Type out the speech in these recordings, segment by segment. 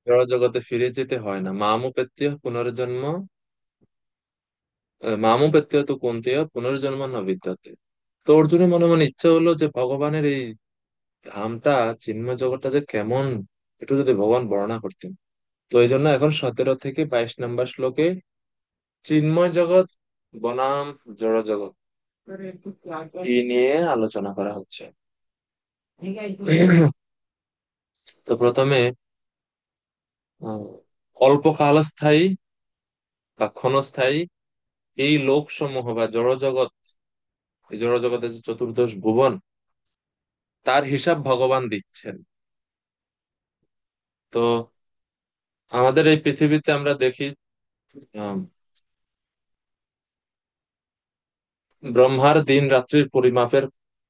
জড় জগতে ফিরে যেতে হয় না। মামু পেত্য পুনর্জন্ম, মামু পেত্য তো কুন্তেয় পুনর্জন্ম ন বিদ্যতে। তো অর্জুনের মনে মনে ইচ্ছা হলো যে ভগবানের এই ধামটা, চিন্ময় জগৎটা যে কেমন, একটু যদি ভগবান বর্ণনা করতেন। তো এই জন্য এখন 17 থেকে 22 নম্বর শ্লোকে চিন্ময় জগৎ বনাম জড় জগৎ এই নিয়ে আলোচনা করা হচ্ছে। তো প্রথমে আহ, অল্পকালস্থায়ী বা ক্ষণস্থায়ী এই লোকসমূহ বা জড়জগৎ, এই জড়জগতের যে চতুর্দশ ভুবন, তার হিসাব ভগবান দিচ্ছেন। তো আমাদের এই পৃথিবীতে আমরা দেখি আহ, ব্রহ্মার দিন রাত্রির পরিমাপের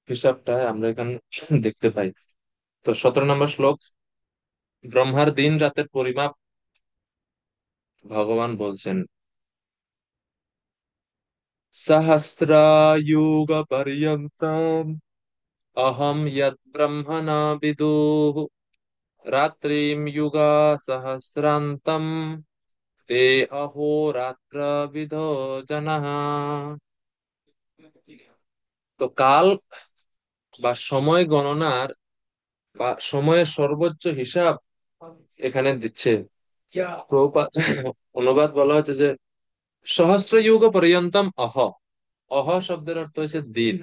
হিসাবটা আমরা এখানে দেখতে পাই। তো 17 নম্বর শ্লোক, ব্রহ্মার দিন রাতের পরিমাপ ভগবান বলছেন, সহস্রায়ুগ পর্যন্তম অহম ইয়ৎ ব্রহ্মণা বিদুঃ রাত্রিম যুগা সহস্রান্তম তে অহোরাত্র বিদো জনঃ। তো কাল বা সময় গণনার বা সময়ের সর্বোচ্চ হিসাব এখানে দিচ্ছে প্রভুপাদ। অনুবাদ বলা হচ্ছে যে সহস্র যুগ পর্যন্তম অহ শব্দের অর্থ হচ্ছে দিন।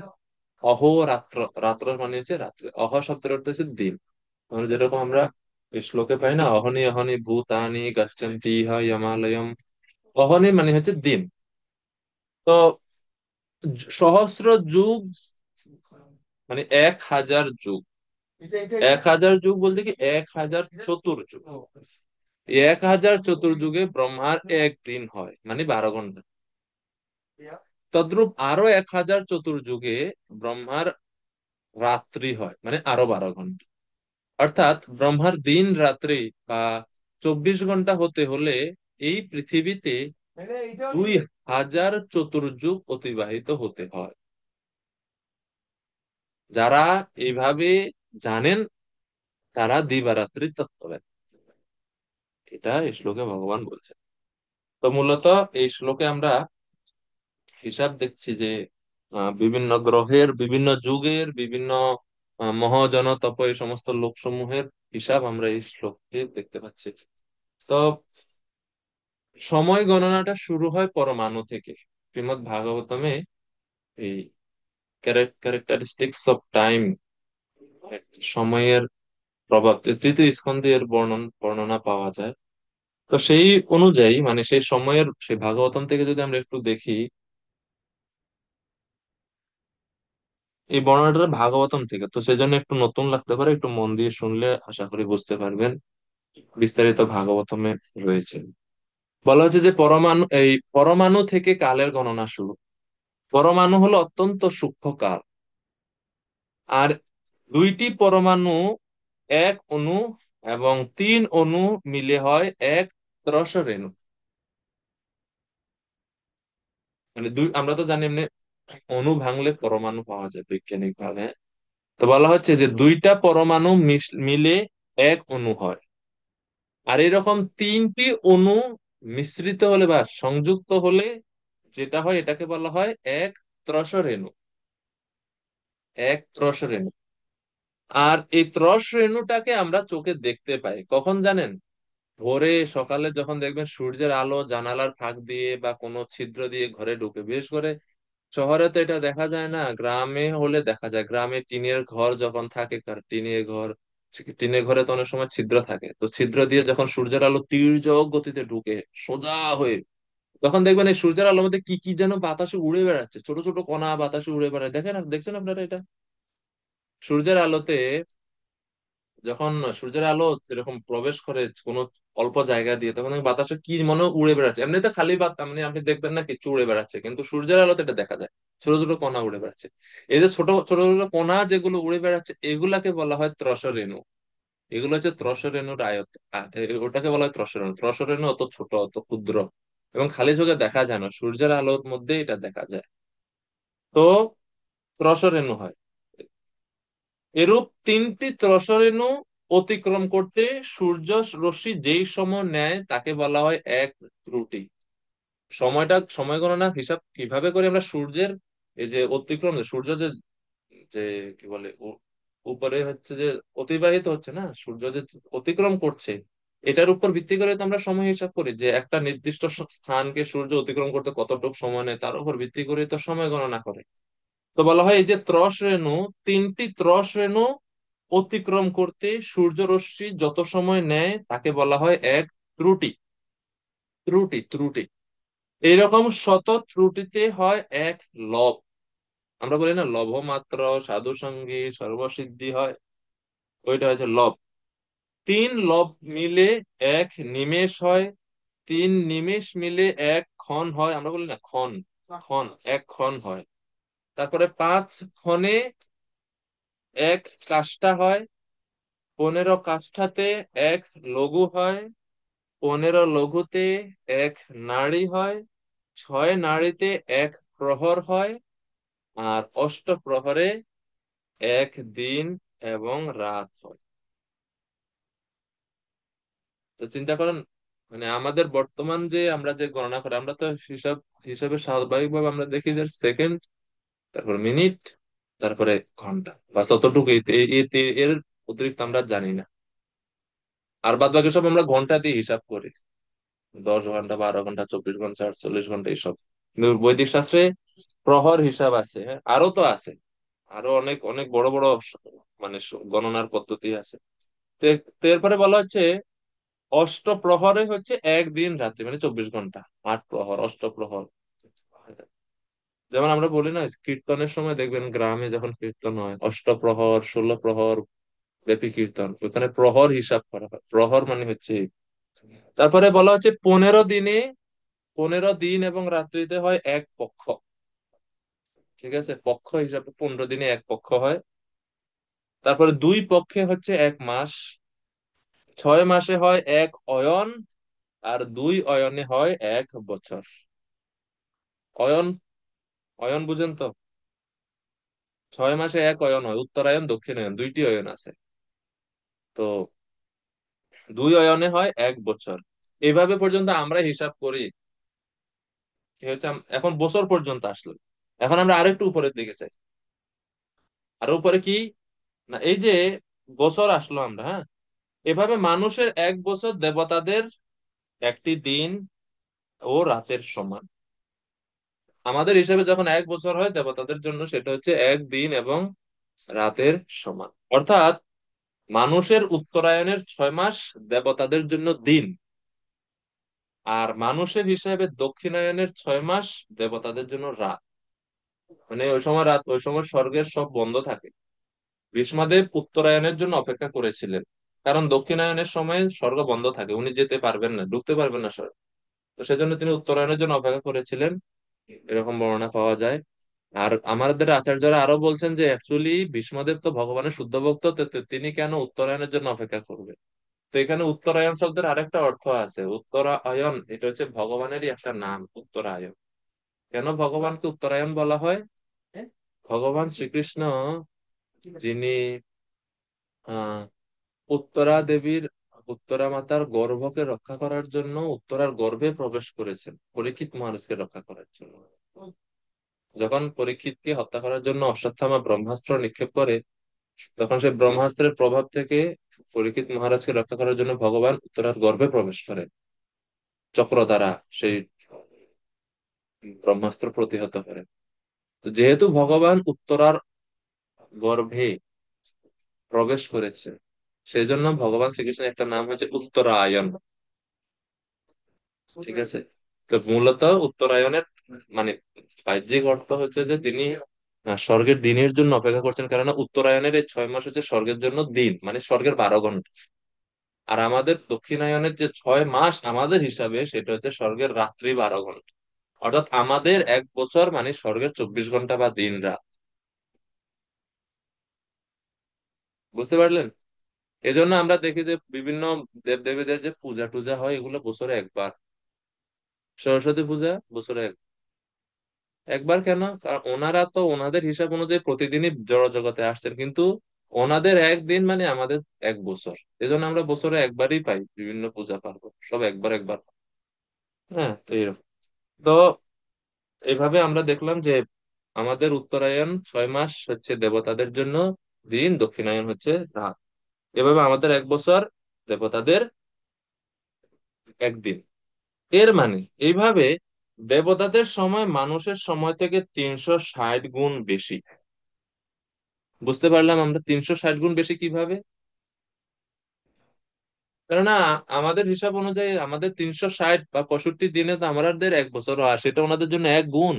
অহো রাত্র, রাত্র মানে হচ্ছে রাত্রে, অহ শব্দের অর্থ হচ্ছে দিন। মানে যেরকম আমরা এই শ্লোকে পাই না, অহনি অহনি ভূতানি গচ্ছন্তি ইহ যমালয়ম। অহনি মানে হচ্ছে দিন। তো সহস্র যুগ মানে 1000 যুগ। 1000 যুগ বলতে কি 1000 চতুর্যুগ। এই 1000 চতুর্যুগে ব্রহ্মার একদিন হয় মানে 12 ঘন্টা। তদ্রূপ আরো 1000 চতুর্যুগে ব্রহ্মার রাত্রি হয় মানে আরো 12 ঘন্টা। অর্থাৎ ব্রহ্মার দিন রাত্রি বা 24 ঘন্টা হতে হলে এই পৃথিবীতে 2000 চতুর্যুগ অতিবাহিত হতে হয়। যারা এইভাবে জানেন তারা দিবারাত্রির তত্ত্ববেদ। এটা এই শ্লোকে ভগবান বলছেন। তো মূলত এই শ্লোকে আমরা হিসাব দেখছি যে বিভিন্ন গ্রহের, বিভিন্ন যুগের, বিভিন্ন মহাজন তপ এই সমস্ত লোকসমূহের হিসাব আমরা এই শ্লোকে দেখতে পাচ্ছি। তো সময় গণনাটা শুরু হয় পরমাণু থেকে। শ্রীমদ্ ভাগবতমে এই ক্যারেক্টারিস্টিক্স অফ টাইম, সময়ের প্রভাব, তৃতীয় স্কন্ধে এর বর্ণনা পাওয়া যায়। তো সেই অনুযায়ী মানে সেই সময়ের সেই ভাগবতম থেকে যদি আমরা একটু দেখি, এই বর্ণনাটা ভাগবতম থেকে, তো সেই জন্য একটু নতুন লাগতে পারে, একটু মন দিয়ে শুনলে আশা করি বুঝতে পারবেন। বিস্তারিত ভাগবতমে রয়েছে। বলা হচ্ছে যে পরমাণু থেকে কালের গণনা শুরু। পরমাণু হলো অত্যন্ত সূক্ষ্ম কাল। আর দুইটি পরমাণু, এক অণু এবং 3 অণু মিলে হয় এক ত্রস রেণু। মানে আমরা তো জানি এমনি অণু ভাঙলে পরমাণু পাওয়া যায় বৈজ্ঞানিক ভাবে। তো বলা হচ্ছে যে দুইটা পরমাণু মিলে এক অণু হয়। আর এরকম 3টি অণু মিশ্রিত হলে বা সংযুক্ত হলে যেটা হয় এটাকে বলা হয় এক ত্রস রেণু। এক ত্রস রেণু। আর এই ত্রস রেণুটাকে আমরা চোখে দেখতে পাই কখন জানেন? ভোরে সকালে যখন দেখবেন সূর্যের আলো জানালার ফাঁক দিয়ে বা কোনো ছিদ্র দিয়ে ঘরে ঢুকে। বিশেষ করে শহরে তো এটা দেখা যায় না, গ্রামে হলে দেখা যায়। গ্রামে টিনের ঘর যখন থাকে, টিনের ঘরে তো অনেক সময় ছিদ্র থাকে, তো ছিদ্র দিয়ে যখন সূর্যের আলো তীর্যক গতিতে ঢুকে সোজা হয়ে, তখন দেখবেন এই সূর্যের আলোর মধ্যে কি কি যেন বাতাসে উড়ে বেড়াচ্ছে, ছোট ছোট কণা বাতাসে উড়ে বেড়ায়। দেখছেন আপনারা এটা? সূর্যের আলোতে যখন সূর্যের আলো এরকম প্রবেশ করে কোনো অল্প জায়গা দিয়ে, তখন দেখবেন বাতাসে কি মনে হয় উড়ে বেড়াচ্ছে। এমনিতে খালি মানে আপনি দেখবেন না কিছু উড়ে বেড়াচ্ছে, কিন্তু সূর্যের আলোতে এটা দেখা যায়, ছোট ছোট কণা উড়ে বেড়াচ্ছে। এই যে ছোট ছোট ছোট কণা যেগুলো উড়ে বেড়াচ্ছে এগুলাকে বলা হয় ত্রসরেণু। এগুলো হচ্ছে ত্রসরেণুর ওটাকে বলা হয় ত্রসরেণু। ত্রসরেণু অত ছোট, অত ক্ষুদ্র এবং খালি চোখে দেখা যায় না, সূর্যের আলোর মধ্যে এটা দেখা যায়। তো ত্রসরেণু হয়। এরূপ 3টি ত্রসরেণু অতিক্রম করতে সূর্য রশ্মি যেই সময় নেয় তাকে বলা হয় এক ত্রুটি। সময় গণনা হিসাব কিভাবে করে আমরা সূর্যের এই যে অতিক্রম, যে সূর্য যে যে কি বলে উপরে হচ্ছে যে অতিবাহিত হচ্ছে না, সূর্য যে অতিক্রম করছে, এটার উপর ভিত্তি করে তো আমরা সময় হিসাব করি, যে একটা নির্দিষ্ট স্থানকে সূর্য অতিক্রম করতে কতটুকু সময় নেয় তার উপর ভিত্তি করে তো সময় গণনা করে। তো বলা হয় এই যে ত্রস রেণু, তিনটি ত্রস রেণু অতিক্রম করতে সূর্য রশ্মি যত সময় নেয় তাকে বলা হয় এক ত্রুটি। ত্রুটি। এইরকম শত ত্রুটিতে হয় এক লব। আমরা বলি না লভ মাত্র সাধু সঙ্গী সর্বসিদ্ধি হয়, ওইটা হচ্ছে লব। তিন লব মিলে এক নিমেষ হয়, তিন নিমেষ মিলে এক ক্ষণ হয়, আমরা বলি না ক্ষণ, ক্ষণ, এক ক্ষণ হয়। তারপরে পাঁচ ক্ষণে এক কাষ্ঠা হয়, 15 কাষ্ঠাতে এক লঘু হয়, 15 লঘুতে এক নাড়ি হয়, 6 নাড়িতে এক প্রহর হয়, আর অষ্ট প্রহরে এক দিন এবং রাত হয়। তো চিন্তা করেন, মানে আমাদের বর্তমান যে আমরা যে গণনা করি, আমরা তো হিসাবে স্বাভাবিকভাবে আমরা দেখি যে সেকেন্ড, তারপর মিনিট, তারপরে ঘন্টা, বাস অতটুকু। এর অতিরিক্ত আমরা জানি না। আর বাদ বাকি সব আমরা ঘন্টা দিয়ে হিসাব করি, 10 ঘন্টা, 12 ঘন্টা, 24 ঘন্টা, 48 ঘন্টা, এইসব। কিন্তু বৈদিক শাস্ত্রে প্রহর হিসাব আছে, হ্যাঁ, আরো তো আছে। আরো অনেক অনেক বড় বড় মানে গণনার পদ্ধতি আছে। তো তো এরপরে বলা হচ্ছে অষ্টপ্রহরে হচ্ছে একদিন রাত্রি, মানে 24 ঘন্টা। আট প্রহর, অষ্টপ্রহর। যেমন আমরা বলি না, কীর্তনের সময় দেখবেন গ্রামে যখন কীর্তন হয়, অষ্টপ্রহর, 16 প্রহর ব্যাপী কীর্তন, ওখানে প্রহর হিসাব করা হয়। প্রহর মানে হচ্ছে তারপরে বলা হচ্ছে 15 দিনে, 15 দিন এবং রাত্রিতে হয় এক পক্ষ। ঠিক আছে, পক্ষ হিসাবে 15 দিনে এক পক্ষ হয়। তারপরে দুই পক্ষে হচ্ছে এক মাস, 6 মাসে হয় এক অয়ন, আর দুই অয়নে হয় এক বছর। অয়ন, অয়ন বুঝেন তো? 6 মাসে এক অয়ন হয়, উত্তরায়ণ দক্ষিণায়ন দুইটি অয়ন আছে। তো দুই অয়নে হয় এক বছর। এইভাবে পর্যন্ত আমরা হিসাব করি। কি হচ্ছে, এখন বছর পর্যন্ত আসলো। এখন আমরা আরেকটু উপরের দিকে চাই। আর উপরে কি, না এই যে বছর আসলো আমরা, হ্যাঁ, এভাবে মানুষের এক বছর দেবতাদের একটি দিন ও রাতের সমান। আমাদের হিসাবে যখন এক বছর হয়, দেবতাদের জন্য সেটা হচ্ছে এক দিন এবং রাতের সমান। অর্থাৎ মানুষের উত্তরায়ণের 6 মাস দেবতাদের জন্য দিন, আর মানুষের হিসাবে দক্ষিণায়নের 6 মাস দেবতাদের জন্য রাত। মানে ওই সময় রাত, ওই সময় স্বর্গের সব বন্ধ থাকে। ভীষ্মদেব উত্তরায়ণের জন্য অপেক্ষা করেছিলেন, কারণ দক্ষিণায়নের সময় স্বর্গ বন্ধ থাকে, উনি যেতে পারবেন না, ঢুকতে পারবেন না স্বর্গ। তো সেজন্য তিনি উত্তরায়ণের জন্য অপেক্ষা করেছিলেন, এরকম বর্ণনা পাওয়া যায়। আর আমাদের আচার্যরা আরো বলছেন যে অ্যাকচুয়ালি ভীষ্মদেব তো ভগবানের শুদ্ধ ভক্ত, তো তিনি কেন উত্তরায়ণের জন্য অপেক্ষা করবে। তো এখানে উত্তরায়ণ শব্দের আরেকটা অর্থ আছে, উত্তরায়ণ এটা হচ্ছে ভগবানেরই একটা নাম, উত্তরায়ণ। কেন ভগবানকে উত্তরায়ণ বলা হয়? ভগবান শ্রীকৃষ্ণ, যিনি আহ উত্তরা দেবীর, উত্তরা মাতার গর্ভকে রক্ষা করার জন্য উত্তরার গর্ভে প্রবেশ করেছেন পরীক্ষিত মহারাজকে রক্ষা করার জন্য। যখন পরীক্ষিতকে হত্যা করার জন্য অশ্বত্থামা ব্রহ্মাস্ত্র নিক্ষেপ করে, তখন সেই ব্রহ্মাস্ত্রের প্রভাব থেকে পরীক্ষিত মহারাজকে রক্ষা করার জন্য ভগবান উত্তরার গর্ভে প্রবেশ করেন, চক্র দ্বারা সেই ব্রহ্মাস্ত্র প্রতিহত করেন। তো যেহেতু ভগবান উত্তরার গর্ভে প্রবেশ করেছে, সেই জন্য ভগবান শ্রীকৃষ্ণের একটা নাম হচ্ছে উত্তরায়ণ। ঠিক আছে, তো মূলত উত্তরায়ণের মানে বাহ্যিক অর্থ হচ্ছে যে তিনি স্বর্গের দিনের জন্য অপেক্ষা করছেন, কেননা উত্তরায়ণের এই 6 মাস হচ্ছে স্বর্গের জন্য দিন, মানে স্বর্গের 12 ঘন্টা। আর আমাদের দক্ষিণায়নের যে 6 মাস আমাদের হিসাবে, সেটা হচ্ছে স্বর্গের রাত্রি 12 ঘন্টা। অর্থাৎ আমাদের এক বছর মানে স্বর্গের 24 ঘন্টা বা দিন রাত। বুঝতে পারলেন? এজন্য আমরা দেখি যে বিভিন্ন দেব দেবীদের যে পূজা টুজা হয়, এগুলো বছরে একবার। সরস্বতী পূজা বছরে একবার কেন? কারণ ওনারা তো ওনাদের হিসাব অনুযায়ী প্রতিদিনই জড় জগতে আসছেন, কিন্তু ওনাদের একদিন মানে আমাদের 1 বছর। এজন্য আমরা বছরে একবারই পাই বিভিন্ন পূজা পার্বণ, সব একবার একবার। হ্যাঁ, তো এরকম। তো এইভাবে আমরা দেখলাম যে আমাদের উত্তরায়ণ 6 মাস হচ্ছে দেবতাদের জন্য দিন, দক্ষিণায়ন হচ্ছে রাত। এভাবে আমাদের 1 বছর, দেবতাদের একদিন। এর মানে এইভাবে দেবতাদের সময় মানুষের সময় থেকে 360 গুণ বেশি। বুঝতে পারলাম আমরা 360 গুণ বেশি কিভাবে? কেননা আমাদের হিসাব অনুযায়ী আমাদের 360 বা 65 দিনে তো আমাদের 1 বছর হয়, সেটা ওনাদের জন্য 1 গুণ।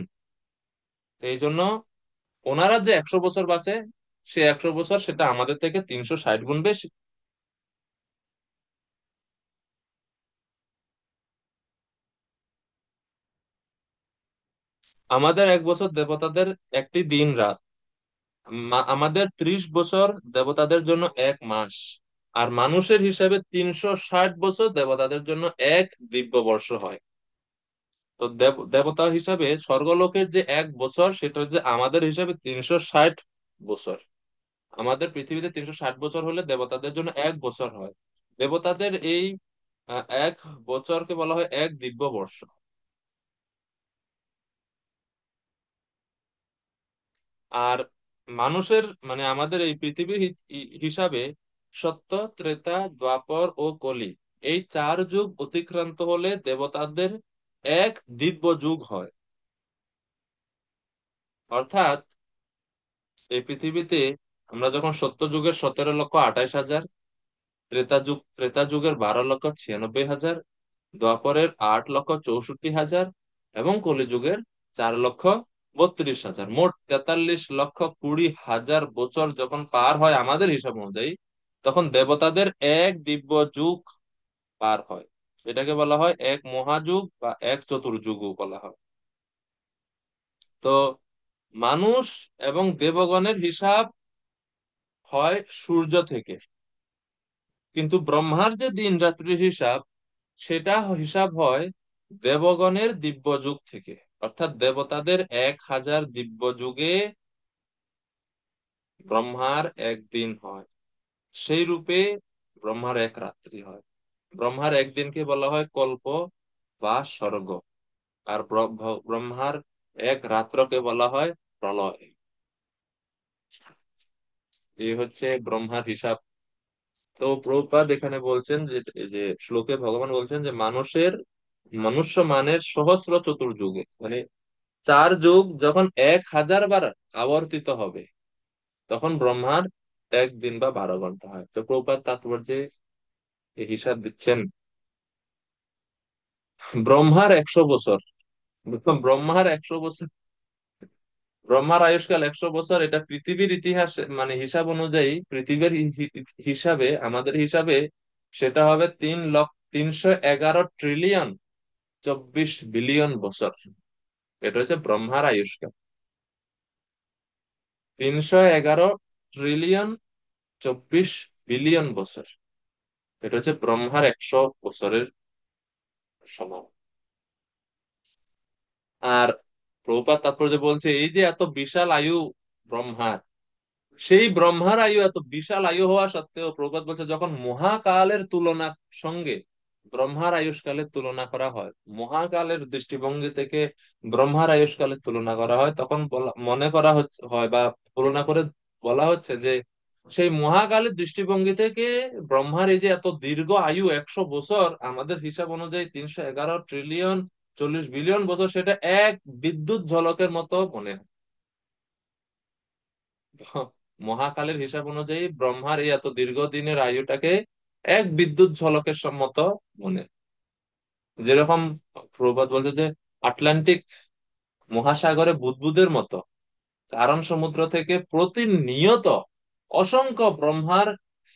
তো এই জন্য ওনারা যে 100 বছর বাঁচে, সে 100 বছর সেটা আমাদের থেকে 360 গুণ বেশি। আমাদের 1 বছর দেবতাদের একটি দিন রাত। আমাদের 30 বছর দেবতাদের জন্য 1 মাস। আর মানুষের হিসাবে 360 বছর দেবতাদের জন্য এক দিব্য বর্ষ হয়। তো দেবতা হিসাবে স্বর্গলোকের যে 1 বছর, সেটা হচ্ছে আমাদের হিসাবে 360 বছর। আমাদের পৃথিবীতে 360 বছর হলে দেবতাদের জন্য 1 বছর হয়। দেবতাদের এই 1 বছরকে বলা হয় এক দিব্য বর্ষ। আর মানুষের মানে আমাদের এই পৃথিবীর হিসাবে সত্য, ত্রেতা, দ্বাপর ও কলি, এই 4 যুগ অতিক্রান্ত হলে দেবতাদের এক দিব্য যুগ হয়। অর্থাৎ এই পৃথিবীতে আমরা যখন সত্য যুগের 17,28,000, ত্রেতা যুগের 12,96,000, দ্বাপরের 8,64,000 এবং কলিযুগের 4,32,000, মোট 43,20,000 বছর যখন পার হয় আমাদের হিসাব অনুযায়ী, তখন দেবতাদের এক দিব্য যুগ পার হয়। এটাকে বলা হয় এক মহাযুগ বা এক চতুর্যুগও বলা হয়। তো মানুষ এবং দেবগণের হিসাব হয় সূর্য থেকে, কিন্তু ব্রহ্মার যে দিন রাত্রির হিসাব, সেটা হিসাব হয় দেবগণের দিব্য যুগ থেকে। অর্থাৎ দেবতাদের 1,000 দিব্য যুগে ব্রহ্মার একদিন হয়, সেই রূপে ব্রহ্মার এক রাত্রি হয়। ব্রহ্মার একদিনকে বলা হয় কল্প বা স্বর্গ। আর ব্রহ্মার এক রাত্রকে বলা হয় প্রলয়। এই হচ্ছে ব্রহ্মার হিসাব। তো প্রভুপাদ এখানে বলছেন যে, এই যে শ্লোকে ভগবান বলছেন যে মনুষ্য মানের সহস্র চতুর্যুগে, মানে 4 যুগ যখন 1,000 বার আবর্তিত হবে, তখন ব্রহ্মার একদিন বা 12 ঘন্টা হয়। তো প্রভুপাদ তাৎপর্যে এই হিসাব দিচ্ছেন ব্রহ্মার 100 বছর। ব্রহ্মার 100 বছর, ব্রহ্মার আয়ুষ্কাল 100 বছর, এটা পৃথিবীর ইতিহাস মানে হিসাব অনুযায়ী, পৃথিবীর হিসাবে, আমাদের হিসাবে সেটা হবে 3,11,000,000,000,000 24 বিলিয়ন বছর। এটা হচ্ছে ব্রহ্মার আয়ুষ্কাল। 311,000,000,000,024 বছর। এটা হচ্ছে ব্রহ্মার 100 বছরের সমান। আর প্রভুপাদ তাৎপর্য বলছে এই যে এত বিশাল আয়ু ব্রহ্মার, সেই ব্রহ্মার আয়ু এত বিশাল আয়ু হওয়া সত্ত্বেও প্রভুপাদ বলছে যখন মহাকালের তুলনা সঙ্গে ব্রহ্মার আয়ুষ্কালের তুলনা করা হয়, মহাকালের দৃষ্টিভঙ্গি থেকে ব্রহ্মার আয়ুষ্কালের তুলনা করা হয়, তখন মনে করা হচ্ছে হয় বা তুলনা করে বলা হচ্ছে যে সেই মহাকালের দৃষ্টিভঙ্গি থেকে ব্রহ্মার এই যে এত দীর্ঘ আয়ু 100 বছর, আমাদের হিসাব অনুযায়ী 311 ট্রিলিয়ন 40 বিলিয়ন বছর, সেটা এক বিদ্যুৎ ঝলকের মতো মনে হয়। মহাকালের হিসাব অনুযায়ী ব্রহ্মার এই এত দীর্ঘদিনের আয়ুটাকে এক বিদ্যুৎ ঝলকের মতো মনে, যেরকম প্রবাদ বলছে যে আটলান্টিক মহাসাগরে বুদবুদের মতো, কারণ সমুদ্র থেকে প্রতিনিয়ত অসংখ্য ব্রহ্মার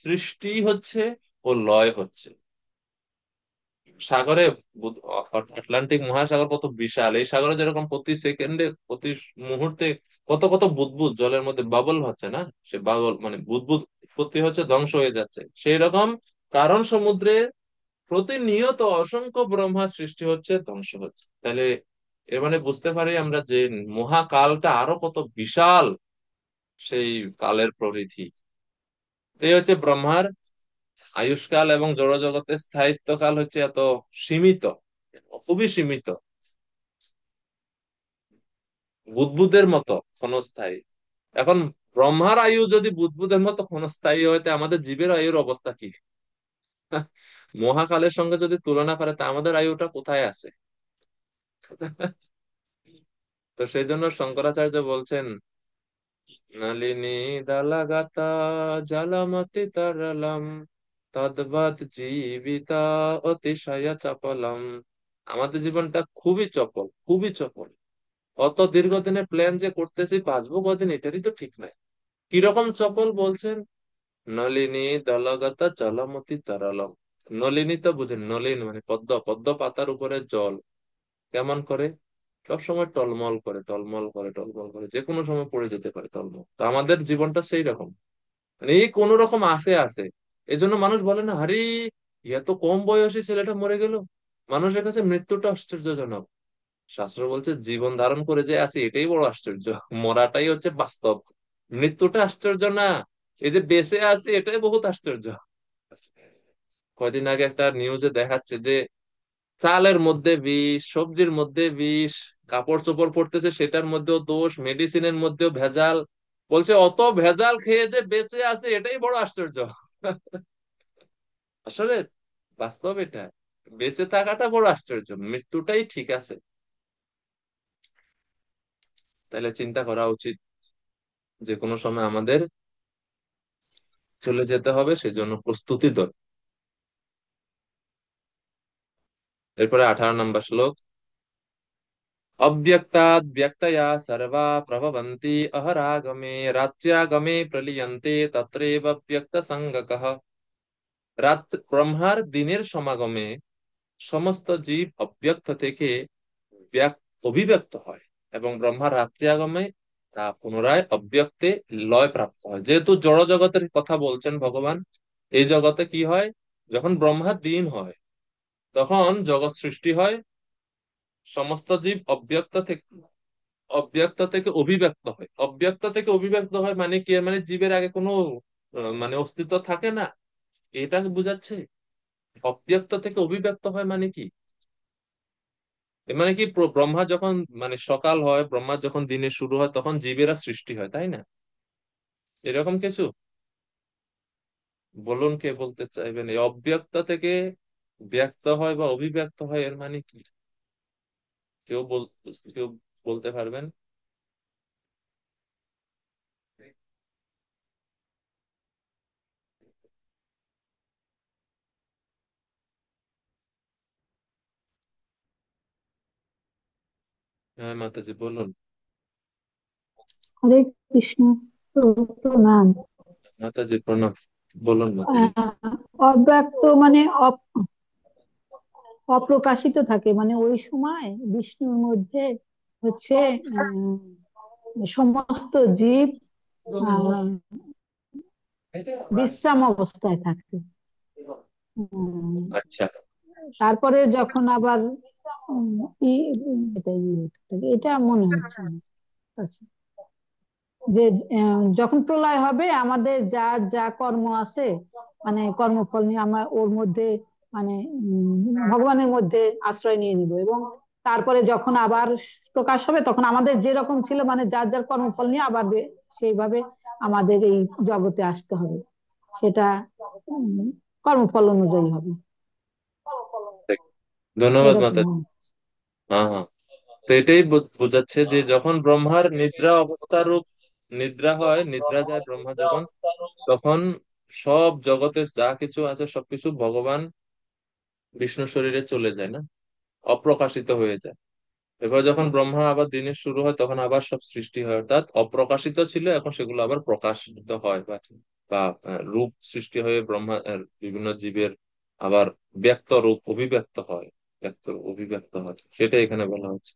সৃষ্টি হচ্ছে ও লয় হচ্ছে। সাগরে আটলান্টিক মহাসাগর কত বিশাল, এই সাগরে যেরকম প্রতি সেকেন্ডে, প্রতি মুহূর্তে কত কত বুদবুদ জলের মধ্যে বাবল হচ্ছে না, সে বাবল মানে বুদবুদ উৎপত্তি হচ্ছে, ধ্বংস হয়ে যাচ্ছে, সেই রকম কারণ সমুদ্রে প্রতিনিয়ত অসংখ্য ব্রহ্মার সৃষ্টি হচ্ছে, ধ্বংস হচ্ছে। তাহলে এর মানে বুঝতে পারি আমরা যে মহাকালটা আরো কত বিশাল সেই কালের প্রকৃতি। তো এই হচ্ছে ব্রহ্মার আয়ুষ্কাল এবং জড়জগতের স্থায়িত্বকাল হচ্ছে এত সীমিত, খুবই সীমিত, বুদ্বুদের মতো ক্ষণস্থায়ী। এখন ব্রহ্মার আয়ু যদি বুদ্বুদের মতো ক্ষণস্থায়ী হয়, তো আমাদের জীবের আয়ুর অবস্থা কি? মহাকালের সঙ্গে যদি তুলনা করে, তা আমাদের আয়ুটা কোথায় আছে? তো সেই জন্য শঙ্করাচার্য বলছেন, নলিনী দলগতা জলমতি তরলম তদ্বৎ জীবিতা অতিশয় চপলম। আমাদের জীবনটা খুবই চপল, খুবই চপল। অত দীর্ঘদিনের প্ল্যান যে করতেছি, বাঁচবো কদিন এটারই তো ঠিক নাই। কিরকম চপল বলছেন? নলিনী দলগতা জলমতি তরলম। নলিনী তো বুঝেন, নলিন মানে পদ্ম, পদ্ম পাতার উপরে জল কেমন করে? সব সময় টলমল করে, টলমল করে, টলমল করে, যে কোনো সময় পড়ে যেতে পারে টলমল। তো আমাদের জীবনটা সেই রকম, মানে এই কোন রকম আসে আসে। এই জন্য মানুষ বলে না, আরে এত কম বয়সী ছেলেটা মরে গেল। মানুষের কাছে মৃত্যুটা আশ্চর্যজনক। শাস্ত্র বলছে জীবন ধারণ করে যে আছে এটাই বড় আশ্চর্য, মরাটাই হচ্ছে বাস্তব। মৃত্যুটা আশ্চর্য না, এই যে বেঁচে আছে এটাই বহুত আশ্চর্য। কয়দিন আগে একটা নিউজে দেখাচ্ছে যে চালের মধ্যে বিষ, সবজির মধ্যে বিষ, কাপড় চোপড় পরতেছে সেটার মধ্যেও দোষ, মেডিসিনের মধ্যেও ভেজাল। বলছে অত ভেজাল খেয়ে যে বেঁচে আছে এটাই বড় আশ্চর্য। আসলে বাস্তব এটা, বেঁচে থাকাটা বড় আশ্চর্য, মৃত্যুটাই ঠিক আছে। তাহলে চিন্তা করা উচিত যে কোনো সময় আমাদের চলে যেতে হবে, সেজন্য প্রস্তুতি দরকার। এরপরে 18 নম্বর শ্লোক। अव्यक्ताद् व्यक्तया सर्वा प्रभवन्ति अहरागमे रात्र्यागमे प्रलीयन्ते तत्रैव व्यक्त संगकः। রাত ব্রহ্মার দিনের সমাগমে সমস্ত জীব অব্যক্ত থেকে অভিব্যক্ত হয়, এবং ব্রহ্মার রাত্রি আগমে তা পুনরায় অব্যক্তে লয় প্রাপ্ত হয়। যেহেতু জড় জগতের কথা বলছেন ভগবান, এই জগতে কি হয়? যখন ব্রহ্মার দিন হয়, তখন জগৎ সৃষ্টি হয়, সমস্ত জীব অব্যক্ত থেকে অভিব্যক্ত হয়। অব্যক্ত থেকে অভিব্যক্ত হয় মানে কি? এর মানে জীবের আগে কোনো মানে অস্তিত্ব থাকে না, এটা বুঝাচ্ছে। অব্যক্ত থেকে অভিব্যক্ত হয় মানে কি? এর মানে কি, ব্রহ্মা যখন মানে সকাল হয়, ব্রহ্মা যখন দিনের শুরু হয়, তখন জীবেরা সৃষ্টি হয়, তাই না? এরকম কিছু বলুন, কে বলতে চাইবেন এই অব্যক্ত থেকে ব্যক্ত হয় বা অভিব্যক্ত হয় এর মানে কি? কেউ কেউ বলতে পারবেন? হ্যাঁ মাতাজি বলুন। হরে কৃষ্ণ। তো প্রণাম। মাতাজি প্রণাম। বলুন মাতাজি। আহ, অব্যক্ত মানে অপ্রকাশিত থাকে, মানে ওই সময় বিষ্ণুর মধ্যে হচ্ছে সমস্ত জীব আহ, বিশ্রাম অবস্থায় থাকে। উম, আচ্ছা। তারপরে যখন আবার উম, এটাই হতে থাকে, এটা মনে হচ্ছে আমার কাছে। যে যখন প্রলয় হবে, আমাদের যা যা কর্ম আছে, মানে কর্মফল নিয়ে আমরা ওর মধ্যে মানে ভগবানের মধ্যে আশ্রয় নিয়ে নিব, এবং তারপরে যখন আবার প্রকাশ হবে, তখন আমাদের যেরকম ছিল মানে যার যার কর্মফল নিয়ে আবার সেইভাবে আমাদের এই জগতে আসতে হবে। সেটা উম, কর্মফল অনুযায়ী হবে। ধন্যবাদ এরকম মাতাজি। মনে হচ্ছে। হ্যাঁ হ্যাঁ। তো এটাই বোঝাচ্ছে যে যখন ব্রহ্মার নিদ্রা অবস্থা রূপ নিদ্রা হয়, নিদ্রা যায় ব্রহ্মা যখন, তখন সব জগতের যা কিছু আছে সবকিছু ভগবান বিষ্ণু শরীরে চলে যায় না, অপ্রকাশিত হয়ে যায়। এবার যখন ব্রহ্মা আবার দিনের শুরু হয়, তখন আবার সব সৃষ্টি হয়, অর্থাৎ অপ্রকাশিত ছিল এখন সেগুলো আবার প্রকাশিত হয়, বা বা রূপ সৃষ্টি হয়ে ব্রহ্মা বিভিন্ন জীবের আবার ব্যক্ত রূপ অভিব্যক্ত হয়, ব্যক্ত রূপ অভিব্যক্ত হয়, সেটা এখানে বলা হচ্ছে।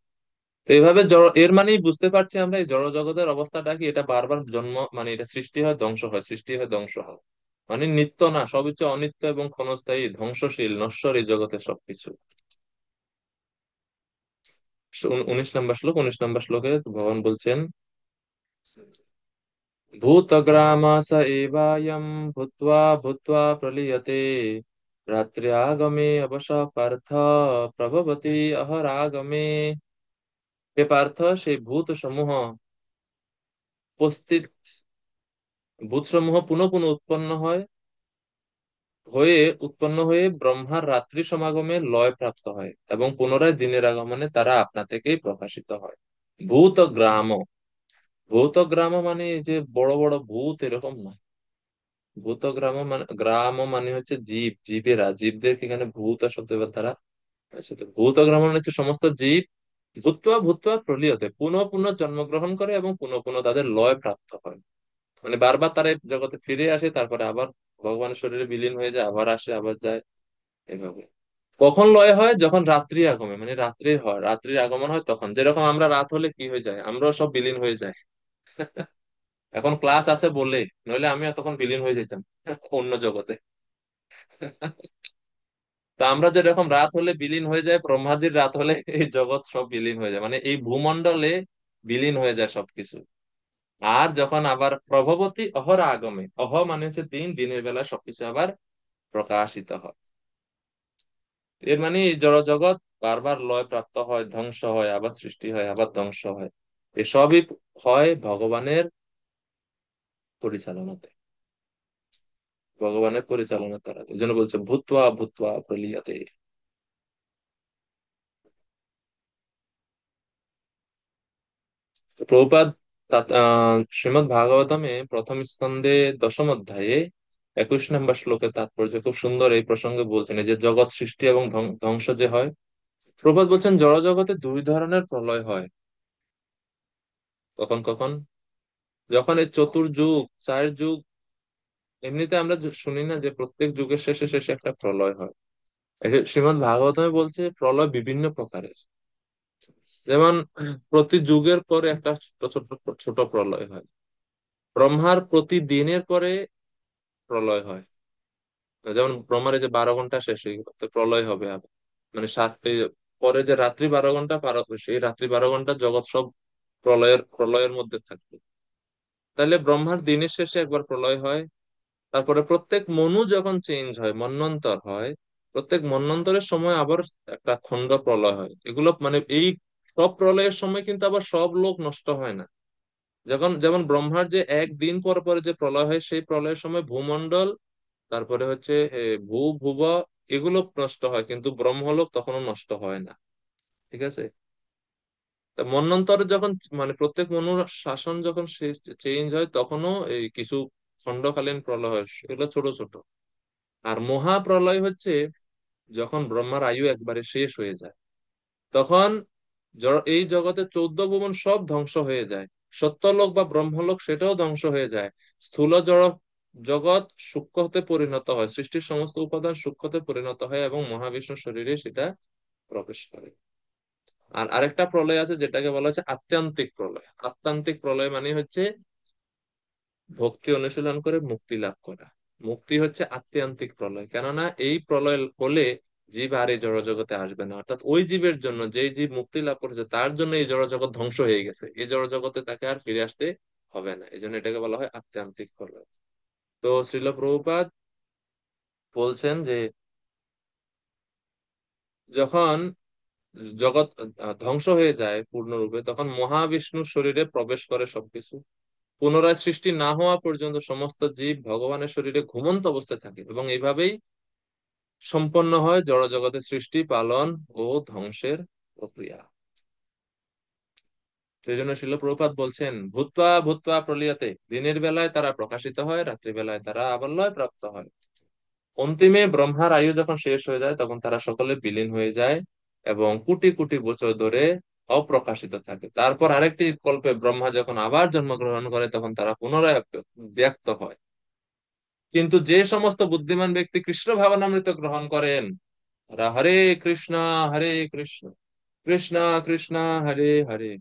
তো এইভাবে জড়, এর মানেই বুঝতে পারছি আমরা এই জড় জগতের অবস্থাটা কি, এটা বারবার জন্ম, মানে এটা সৃষ্টি হয় ধ্বংস হয়, সৃষ্টি হয় ধ্বংস হয়, মানে নিত্য না, সব হচ্ছে অনিত্য এবং ক্ষণস্থায়ী, ধ্বংসশীল, নশ্বর এই জগতের সবকিছু। 19 নম্বর শ্লোক, 19 নম্বর শ্লোকে ভগবান বলছেন, भूतग्राम स एवायं भूत्वा भूत्वा प्रलीयते रात्र्यागमे अवश पार्थ प्रभवति अहरागमे। হে পার্থ, সেই ভূত সমূহ উপস্থিত, ভূত সমূহ পুনঃ পুনঃ উৎপন্ন হয়ে ব্রহ্মার রাত্রি সমাগমে লয় প্রাপ্ত হয় এবং পুনরায় দিনের আগমনে তারা আপনা থেকেই প্রকাশিত হয়। ভূত গ্রাম, ভূত গ্রাম মানে এই যে বড় বড় ভূত এরকম না। ভূত গ্রাম মানে, গ্রাম মানে হচ্ছে জীব, জীবেরা, জীবদেরকে এখানে ভূত শব্দ দ্বারা। আচ্ছা, তো ভূত গ্রাম মানে হচ্ছে সমস্ত জীব ভূত্বা ভূত্বা প্রলীয়তে পুনঃ পুনঃ জন্মগ্রহণ করে এবং পুনঃ পুনঃ তাদের লয় প্রাপ্ত হয়। মানে বারবার তারা এই জগতে ফিরে আসে, তারপরে আবার ভগবানের শরীরে বিলীন হয়ে যায়, আবার আসে আবার যায়, এভাবে। কখন লয় হয়? যখন রাত্রি আগমে, মানে রাত্রির হয়, রাত্রির আগমন হয়, তখন যেরকম আমরা রাত হলে কি হয়ে যায়, আমরাও সব বিলীন হয়ে যায়। এখন ক্লাস আছে বলে, নইলে আমিও তখন বিলীন হয়ে যেতাম অন্য জগতে। তা আমরা যেরকম রাত হলে বিলীন হয়ে যায়, ব্রহ্মাজির রাত হলে এই জগৎ সব বিলীন হয়ে যায়, মানে এই ভূমণ্ডলে বিলীন হয়ে যায় সবকিছু। আর যখন আবার প্রভবতী অহর আগমে, অহ মানে হচ্ছে দিন, দিনের বেলা সবকিছু আবার প্রকাশিত হয়। এর মানে এই জড় জগৎ বারবার লয় প্রাপ্ত হয়, ধ্বংস হয়, আবার সৃষ্টি হয়, আবার ধ্বংস হয়। এসবই হয় ভগবানের পরিচালনাতে, ভগবানের পরিচালনার দ্বারা। এই জন্য বলছে ভূত্বা ভূত্বা প্রলীয়তে। তো প্রভুপাদ শ্রীমৎ ভাগবতমে প্রথম স্কন্ধে দশম অধ্যায়ে 21 নম্বর শ্লোকে তাৎপর্য খুব সুন্দর এই প্রসঙ্গে বলছেন, এই যে জগৎ সৃষ্টি এবং ধ্বংস যে হয়। প্রভুপাদ বলছেন জড় জগতে দুই ধরনের প্রলয় হয়। কখন কখন? যখন এই চতুর্যুগ, চার যুগ, এমনিতে আমরা শুনি না যে প্রত্যেক যুগের শেষে শেষে একটা প্রলয় হয়। এই যে শ্রীমদ্ ভাগবতমে বলছে প্রলয় বিভিন্ন প্রকারের। যেমন প্রতি যুগের পরে একটা ছোট ছোট ছোট প্রলয় হয়। ব্রহ্মার প্রতিদিনের পরে প্রলয় হয়। যেমন ব্রহ্মার এই যে 12 ঘন্টা শেষ হয়ে গেল, তো প্রলয় হবে আবার। মানে পরে যে রাত্রি 12 ঘন্টা পার হবে, সেই রাত্রি 12 ঘন্টা জগৎ সব প্রলয়ের মধ্যে থাকবে। তাহলে ব্রহ্মার দিনের শেষে একবার প্রলয় হয়। তারপরে প্রত্যেক মনু যখন চেঞ্জ হয়, মন্বন্তর হয়, প্রত্যেক মন্বন্তরের সময় আবার একটা খণ্ড প্রলয় হয়। এগুলো মানে এই সব প্রলয়ের সময় কিন্তু আবার সব লোক নষ্ট হয় না। যখন যেমন ব্রহ্মার যে একদিন পর পরে যে প্রলয় হয়, সেই প্রলয়ের সময় ভূমণ্ডল, তারপরে হচ্ছে ভুব এগুলো নষ্ট হয়, কিন্তু ব্রহ্মলোক তখনও নষ্ট হয় না। ঠিক আছে? তা মন্বন্তরে যখন মানে প্রত্যেক মনুর শাসন যখন চেঞ্জ হয়, তখনও এই কিছু খণ্ডকালীন প্রলয় হয়, সেগুলো ছোট ছোট। আর মহাপ্রলয় হচ্ছে যখন ব্রহ্মার আয়ু একবারে শেষ হয়ে যায়, তখন এই জগতে 14 ভুবন সব ধ্বংস হয়ে যায়। সত্যলোক বা ব্রহ্মলোক সেটাও ধ্বংস হয়ে যায়। স্থূল জড় জগৎ সূক্ষ্মতে পরিণত হয়, সৃষ্টির সমস্ত উপাদান সূক্ষ্মতে পরিণত হয় এবং মহাবিষ্ণুর শরীরে সেটা প্রবেশ করে। আর আরেকটা প্রলয় আছে যেটাকে বলা হচ্ছে আত্যান্তিক প্রলয়। আত্যান্তিক প্রলয় মানে হচ্ছে ভক্তি অনুশীলন করে মুক্তি লাভ করা। মুক্তি হচ্ছে আত্মান্তিক প্রলয়, কেননা এই প্রলয় হলে জীব আর এই জড়জগতে আসবে না। অর্থাৎ ওই জীবের জন্য, যেই জীব মুক্তি লাভ করেছে তার জন্য এই জড়জগৎ ধ্বংস হয়ে গেছে, এই জড়জগতে তাকে আর ফিরে আসতে হবে না। এই জন্য এটাকে বলা হয় আত্মান্তিক প্রলয়। তো শ্রীল প্রভুপাদ বলছেন যে যখন জগৎ ধ্বংস হয়ে যায় পূর্ণরূপে, তখন মহাবিষ্ণুর শরীরে প্রবেশ করে সবকিছু। পুনরায় সৃষ্টি না হওয়া পর্যন্ত সমস্ত জীব ভগবানের শরীরে ঘুমন্ত অবস্থায় থাকে এবং এইভাবেই সম্পন্ন হয় জড়জগতের সৃষ্টি, পালন ও ধ্বংসের প্রক্রিয়া। সেই জন্য শিল প্রভুপাদ বলছেন ভূত্বা ভূত্বা প্রলীয়তে, দিনের বেলায় তারা প্রকাশিত হয়, রাত্রি বেলায় তারা আবার লয় প্রাপ্ত হয়। অন্তিমে ব্রহ্মার আয়ু যখন শেষ হয়ে যায়, তখন তারা সকলে বিলীন হয়ে যায় এবং কোটি কোটি বছর ধরে অপ্রকাশিত থাকে। তারপর আরেকটি কল্পে ব্রহ্মা যখন আবার জন্মগ্রহণ করে, তখন তারা পুনরায় ব্যক্ত হয়। কিন্তু যে সমস্ত বুদ্ধিমান ব্যক্তি কৃষ্ণ ভাবনামৃত গ্রহণ করেন, তারা কৃষ্ণ হরে কৃষ্ণ, কৃষ্ণ কৃষ্ণ হরে হরে,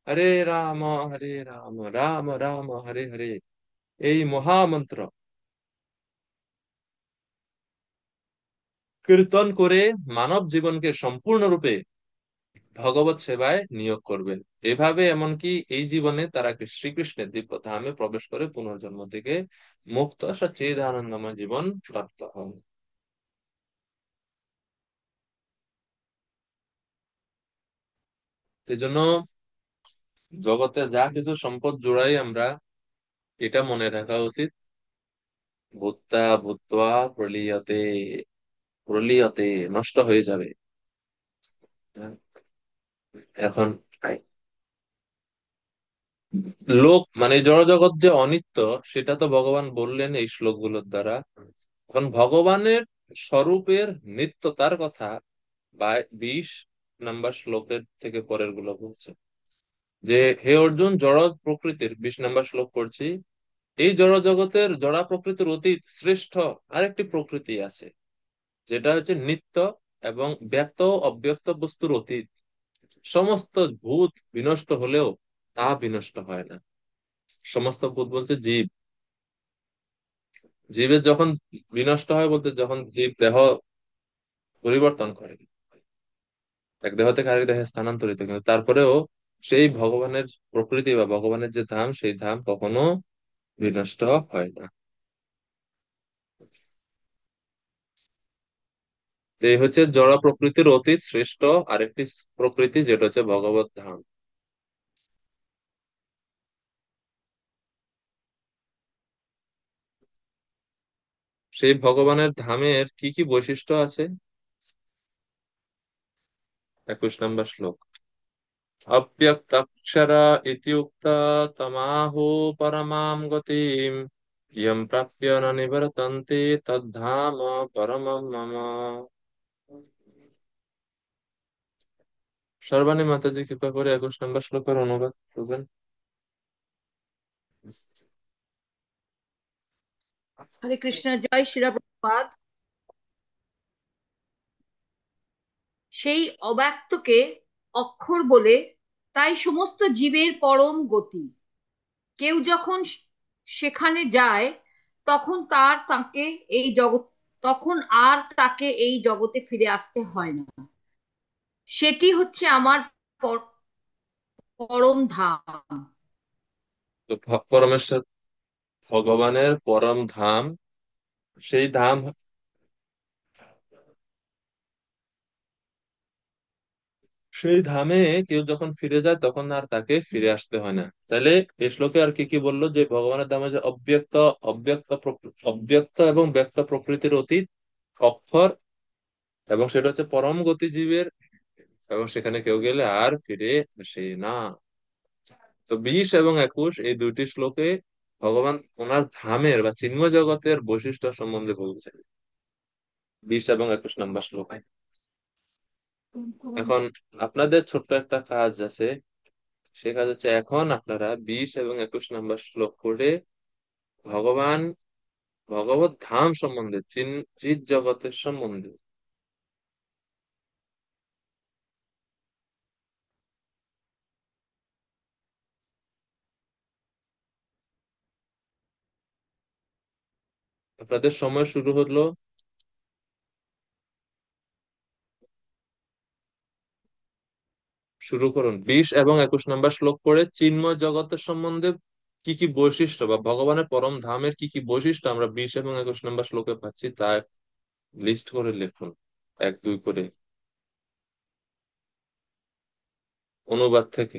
হরে রাম হরে রাম, রাম রাম হরে হরে, এই মহামন্ত্র কীর্তন করে মানব জীবনকে সম্পূর্ণরূপে ভগবত সেবায় নিয়োগ করবেন। এভাবে এমনকি এই জীবনে তারা শ্রীকৃষ্ণের দিব্য ধামে প্রবেশ করে পুনর্জন্ম থেকে মুক্ত সচ্চিদ আনন্দময় জীবন প্রাপ্ত হন। এই জন্য জগতে যা কিছু সম্পদ জোড়াই আমরা, এটা মনে রাখা উচিত, ভূত্বা ভূত্বা প্রলীয়তে, প্রলীয়তে, নষ্ট হয়ে যাবে। এখন লোক মানে জড়জগৎ যে অনিত্য, সেটা তো ভগবান বললেন এই শ্লোকগুলোর দ্বারা। এখন ভগবানের স্বরূপের নিত্যতার কথা বা 20 নম্বর শ্লোকের থেকে পরের গুলো বলছে যে, হে অর্জুন, জড় প্রকৃতির 20 নম্বর শ্লোক পড়ছি, এই জড় জগতের জড়া প্রকৃতির অতীত শ্রেষ্ঠ আরেকটি প্রকৃতি আছে, যেটা হচ্ছে নিত্য এবং ব্যক্ত ও অব্যক্ত বস্তুর অতীত। সমস্ত ভূত বিনষ্ট হলেও তা বিনষ্ট হয় না। সমস্ত ভূত বলছে জীব। জীবের যখন বিনষ্ট হয় বলতে, যখন জীব দেহ পরিবর্তন করে, এক দেহ থেকে আরেক দেহে স্থানান্তরিত, কিন্তু তারপরেও সেই ভগবানের প্রকৃতি বা ভগবানের যে ধাম, সেই ধাম কখনো বিনষ্ট হয় না। তো এই হচ্ছে জড় প্রকৃতির অতীত শ্রেষ্ঠ আরেকটি প্রকৃতি, যেটা হচ্ছে ভগবত ধাম। সেই ভগবানের ধামের কি কি বৈশিষ্ট্য আছে? 21 নম্বর শ্লোক, অব্যক্তাক্ষর ইত্যুক্তা তমাহু পরমাম গতিম ইয়ম প্রাপ্য ন নিবর্তন্তে তদ্ধাম পরমম মম। সর্বাণী মাতাজি কৃপা করে 21 নম্বর শ্লোকের অনুবাদ করবেন। হরে কৃষ্ণ, জয় শিলা প্রভুপাদ। সেই অব্যক্তকে অক্ষর বলে, তাই সমস্ত জীবের পরম গতি। কেউ যখন সেখানে যায়, তখন তাকে এই জগৎ তখন আর তাকে এই জগতে ফিরে আসতে হয় না। সেটি হচ্ছে আমার পরম ধাম। তো পরমেশ্বর ভগবানের পরম ধাম, সেই ধাম, সেই ধামে কেউ যখন ফিরে যায় তখন আর তাকে ফিরে আসতে হয় না। তাহলে এই শ্লোকে আর কি কি বললো, যে ভগবানের ধামে যে অব্যক্ত, অব্যক্ত এবং ব্যক্ত প্রকৃতির অতীত অক্ষর, এবং সেটা হচ্ছে পরম গতিজীবের, এবং সেখানে কেউ গেলে আর ফিরে আসে না। তো 20 এবং 21 এই দুইটি শ্লোকে ভগবান ওনার ধামের বা চিন্ময় জগতের বৈশিষ্ট্য সম্বন্ধে বলছেন, 20 এবং 21 নম্বর শ্লোকে। এখন আপনাদের ছোট্ট একটা কাজ আছে, সে কাজ হচ্ছে এখন আপনারা 20 এবং 21 নম্বর শ্লোক পড়ে ভগবান, ভগবত ধাম সম্বন্ধে, চিৎ জগতের সম্বন্ধে আপনাদের সময় শুরু হলো। শুরু করুন। 20 এবং 21 নম্বর শ্লোক পড়ে চিন্ময় জগতের সম্বন্ধে কি কি বৈশিষ্ট্য বা ভগবানের পরম ধামের কি কি বৈশিষ্ট্য আমরা 20 এবং 21 নম্বর শ্লোকে পাচ্ছি, তা লিস্ট করে লিখুন, 1 2 করে, অনুবাদ থেকে।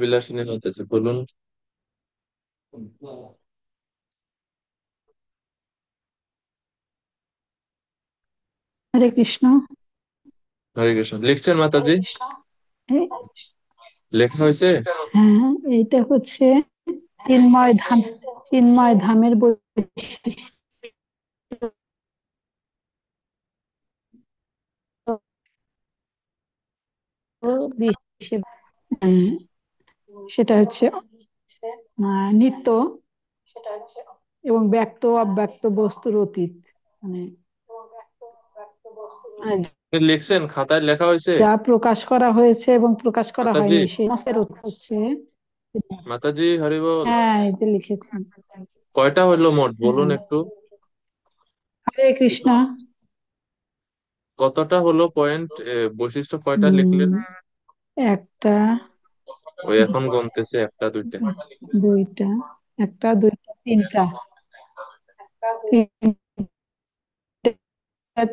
বিলাসিনী হতেছে, বলুন। হরে কৃষ্ণ। হরে কৃষ্ণ, লিখছেন মাতাজি? এই- লেখা হয়েছে? হ্যাঁ, এইটা হচ্ছে চিন্ময় ধাম, চিন্ময় ধামের বৈশিষ্ট্য বিশেষ। আহ, সেটা হচ্ছে নিত্য এবং ব্যক্ত অব্যক্ত বস্তুর অতীত, মানে আহ, লিখছেন, খাতায় লেখা হয়েছে? যা প্রকাশ করা হয়েছে এবং প্রকাশ করা মাতাজি, হয়নি সেই সমস্তের অর্থ হচ্ছে। মাতাজি হরি বল। হ্যাঁ, এই যে লিখেছি। কয়টা হইলো মোট বলুন হ্যাঁ, একটু। হরে কৃষ্ণ। কতটা হলো পয়েন্ট, বৈশিষ্ট্য কয়টা লিখলেন? উম একটা, ওই এখন গুনতেছে, একটা দুইটা। দুইটা, একটা দুইটা তিনটা, তিনটা,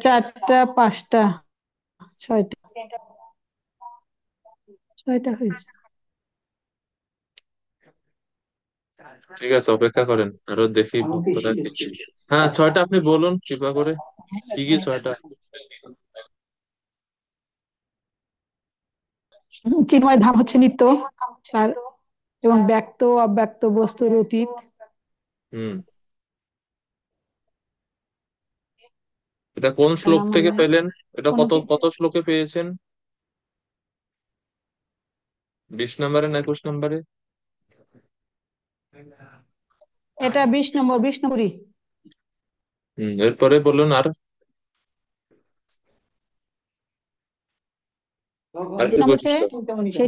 চারটা, পাঁচটা, ছয়টা, ছয়টা হয়েছে। ঠিক আছে, অপেক্ষা করেন, আরো দেখি ভক্তরা কি। হ্যাঁ, ছয়টা আপনি বলুন কৃপা করে, কি কি ছয়টা? চিন্ময় ধাম হচ্ছে নিত্য, আর এবং ব্যক্ত অব্যক্ত বস্তুর অতীত। হুম, এটা কোন শ্লোক থেকে মানে পেলেন? এটা কোন কত কত শ্লোকে পেয়েছেন? 20 নম্বরে না 21 নম্বরে? এটা 20 নম্বর, 20 নম্বরই। এরপরে বলুন আর আর কি নম্বর হচ্ছে বৈশিষ্ট্য?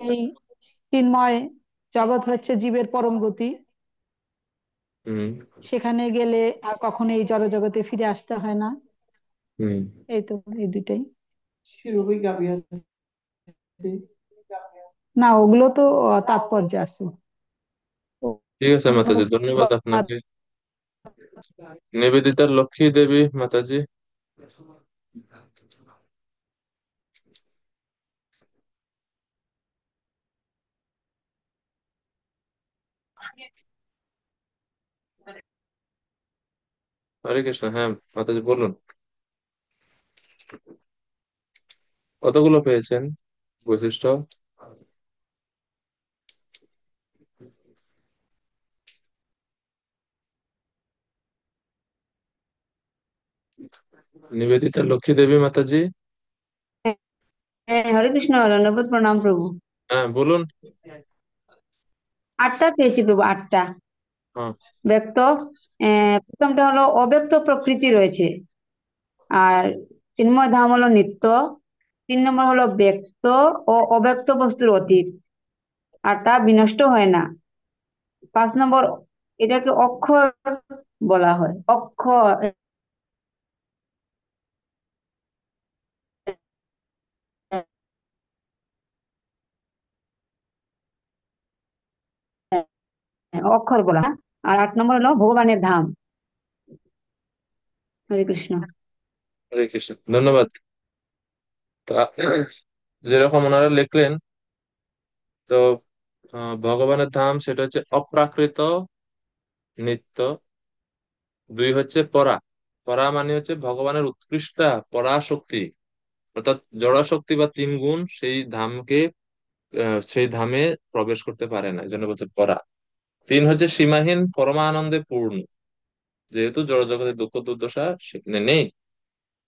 সেই চিন্ময় জগৎ হচ্ছে জীবের পরম গতি। হুম। সেখানে গেলে আর কখনো এই জড় জগতে ফিরে আসতে হয় না। হুম। এই তো, এই দুইটাই। না, ওগুলো তো তাৎপর্য আছে। ঠিক আছে মাতাজি, ধন্যবাদ আপনাকে। নিবেদিতার লক্ষ্মী দেবী মাতাজি। হরে কৃষ্ণ, হ্যাঁ মাতাজি বলুন, কতগুলো পেয়েছেন বৈশিষ্ট্য? নিবেদিতা লক্ষ্মী দেবী মাতাজি। হ্যাঁ, হরে কৃষ্ণ, ধন্যবাদ, প্রণাম প্রভু। হ্যাঁ বলুন। 8টা পেয়েছি প্রভু, 8টা। হ্যাঁ। ব্যক্ত, প্রথমটা হলো অব্যক্ত প্রকৃতি রয়েছে। আর চিন্ময় ধাম হলো নিত্য। 3 নম্বর হলো ব্যক্ত ও অব্যক্ত বস্তুর অতীত, আর তা বিনষ্ট হয় না। 5 নম্বর, এটাকে অক্ষর বলা হয়, অক্ষর। অক্ষর বলা হয়। আর 8 নম্বর হলো ভগবানের ধাম। হরে কৃষ্ণ। হরে কৃষ্ণ, ধন্যবাদ। তা যেরকম ওনারা লিখলেন, তো ভগবানের ধাম সেটা হচ্ছে অপ্রাকৃত, নিত্য। 2 হচ্ছে পরা। পরা মানে হচ্ছে ভগবানের উৎকৃষ্টা পরাশক্তি, অর্থাৎ জড়শক্তি বা 3 গুণ সেই ধামকে, সেই ধামে প্রবেশ করতে পারে না, এই জন্য বলছে পরা। 3 হচ্ছে সীমাহীন পরমানন্দে পূর্ণ, যেহেতু জড়জগতের দুঃখ দুর্দশা সেখানে নেই।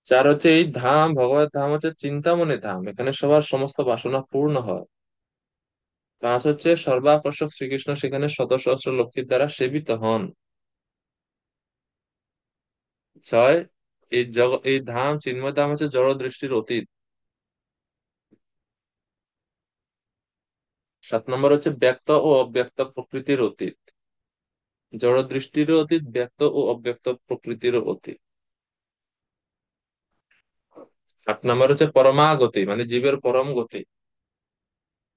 4 হচ্ছে এই ধাম, ভগবত ধাম হচ্ছে চিন্তামণি ধাম, এখানে সবার সমস্ত বাসনা পূর্ণ হয়। 5 হচ্ছে সর্বাকর্ষক শ্রীকৃষ্ণ সেখানে শত সহস্র লক্ষ্মীর দ্বারা সেবিত হন। 6 এই ধাম চিন্ময় ধাম হচ্ছে জড় দৃষ্টির অতীত। 7 নম্বর হচ্ছে ব্যক্ত ও অব্যক্ত প্রকৃতির অতীত। জড় দৃষ্টিরও অতীত, ব্যক্ত ও অব্যক্ত প্রকৃতিরও অতীত। 8 নম্বর হচ্ছে পরমাগতি, মানে জীবের পরম গতি।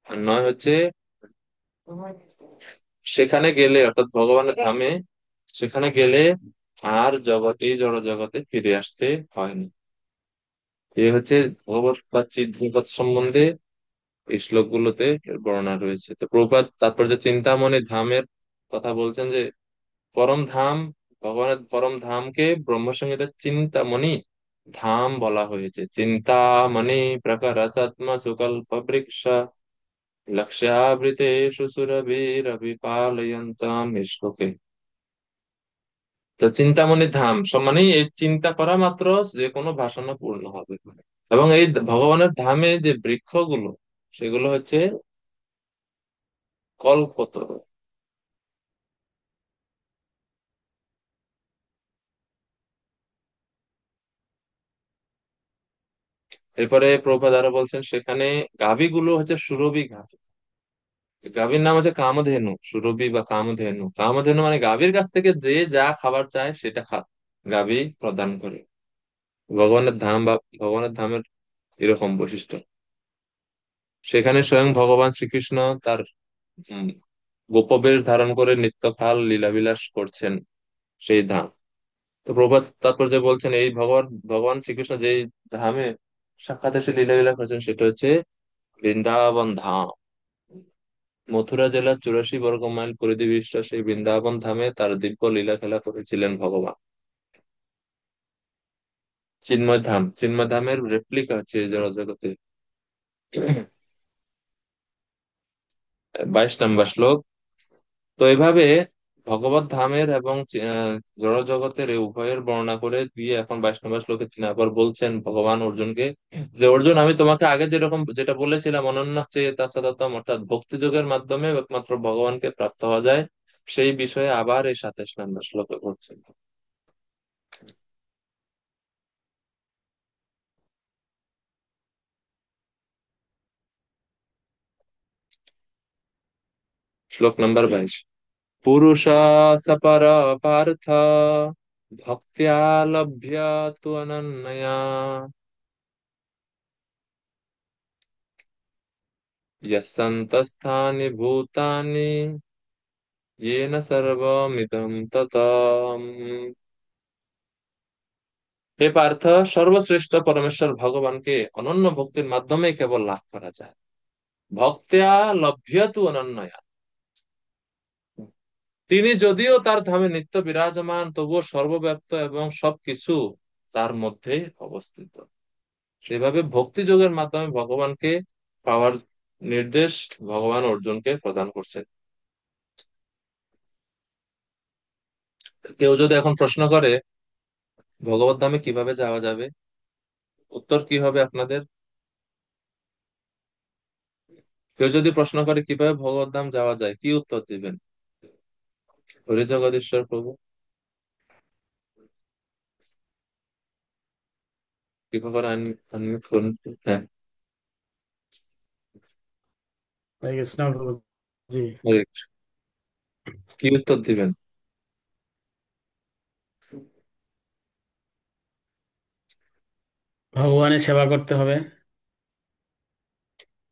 আর 9 হচ্ছে সেখানে গেলে, অর্থাৎ ভগবানের ধামে সেখানে গেলে আর জগতে, জড় জগতে ফিরে আসতে হয় না। এই হচ্ছে ভগবত বা চিৎ জগৎ সম্বন্ধে এই শ্লোকগুলোতে এর বর্ণনা রয়েছে। তো প্রভুপাদ তাৎপর্য চিন্তামণি ধামের কথা বলছেন যে পরম ধাম, ভগবানের পরম ধামকে ব্রহ্মসংহিতা চিন্তামণি ধাম বলা হয়েছে। চিন্তামণি প্রকার সত্ম সুকল্প বৃক্ষ লক্ষ্যাবৃতেষু সুরভিরভিপালয়ন্তাম এই শ্লোকে। তো চিন্তামণি ধাম মানে এই চিন্তা করা মাত্র যে কোনো বাসনা পূর্ণ হবে। এবং এই ভগবানের ধামে যে বৃক্ষগুলো সেগুলো হচ্ছে কল্পতরু। এরপরে প্রভুপাদ আরো বলছেন সেখানে গাভীগুলো হচ্ছে সুরভি গাভী। গাভীর নাম হচ্ছে কামধেনু, সুরভি বা কামধেনু। কামধেনু মানে গাভীর কাছ থেকে যে যা খাবার চায় সেটা গাভী প্রদান করে। ভগবানের ধাম বা ভগবানের ধামের এরকম বৈশিষ্ট্য। সেখানে স্বয়ং ভগবান শ্রীকৃষ্ণ তার উম, গোপবেশ ধারণ করে নিত্যকাল লীলাবিলাস করছেন সেই ধাম। তো প্রভাত তাৎপর্য বলছেন এই ভগবান ভগবান শ্রীকৃষ্ণ যেই ধামে সাক্ষাৎ এসে লীলাবিলাস করছেন সেটা হচ্ছে বৃন্দাবন ধাম। মথুরা জেলার 84 বর্গ মাইল পরিধি বিশিষ্ট সেই বৃন্দাবন ধামে তার দিব্য লীলা খেলা করেছিলেন ভগবান। চিন্ময় ধাম, চিন্ময় ধামের রেপ্লিকা হচ্ছে এই জগতে। 22 নম্বর শ্লোক। তো এভাবে ভগবত ধামের এবং জড় জগতের এই উভয়ের বর্ণনা করে দিয়ে এখন 22 নম্বর শ্লোকে তিনি আবার বলছেন ভগবান অর্জুনকে যে অর্জুন আমি তোমাকে আগে যেরকম যেটা বলেছিলাম অনন্য চেয়ে তাসাদতম অর্থাৎ ভক্তি যোগের মাধ্যমে একমাত্র ভগবানকে প্রাপ্ত হওয়া যায় সেই বিষয়ে আবার এই 27 নম্বর শ্লোকে বলছেন। শ্লোক নম্বর 22। পুরুষ সপর পার্থ ভক্ত্যা লভ্য তু অনন্যয়া यस्सन्तस्थानि भूतानि येन सर्वमिदं ततम्। হে পার্থ, সর্বশ্রেষ্ঠ পরমেশ্বর ভগবানকে অনন্য ভক্তির মাধ্যমে কেবল লাভ করা যায়। ভক্ত্যা লভ্যতু অনন্যয়া। তিনি যদিও তার ধামে নিত্য বিরাজমান তবুও সর্বব্যাপ্ত এবং সবকিছু তার মধ্যে অবস্থিত। সেভাবে ভক্তি যোগের মাধ্যমে ভগবানকে পাওয়ার নির্দেশ ভগবান অর্জুনকে প্রদান করছেন। কেউ যদি এখন প্রশ্ন করে ভগবত ধামে কিভাবে যাওয়া যাবে, উত্তর কি হবে আপনাদের? কেউ যদি প্রশ্ন করে কিভাবে ভগবত ধাম যাওয়া যায়, কি উত্তর দিবেন? হরি জগদীশ্বর প্রভু, কৃপা করে আনমিউট করুন। হ্যাঁ, হরে কৃষ্ণ প্রভুজি। হরে কৃষ্ণ। কি উত্তর দিবেন? ভগবানের সেবা করতে হবে,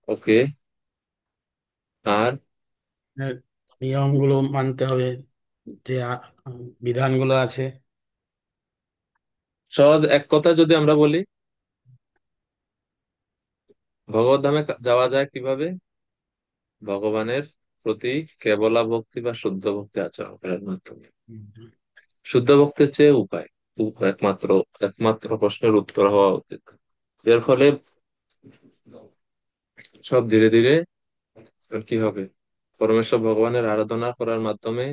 ওকে। আর আর নিয়মগুলো মানতে হবে, যে বিধানগুলো আছে। সহজ এক কথা যদি আমরা বলি, ভগবত ধামে যাওয়া যায় কিভাবে? ভগবানের প্রতি কেবলা ভক্তি বা শুদ্ধ ভক্তি আচরণ করার মাধ্যমে। শুদ্ধ ভক্তির চেয়ে উপায় একমাত্র একমাত্র প্রশ্নের উত্তর হওয়া উচিত। এর ফলে সব ধীরে ধীরে কি হবে, পরমেশ্বর ভগবানের আরাধনা করার মাধ্যমে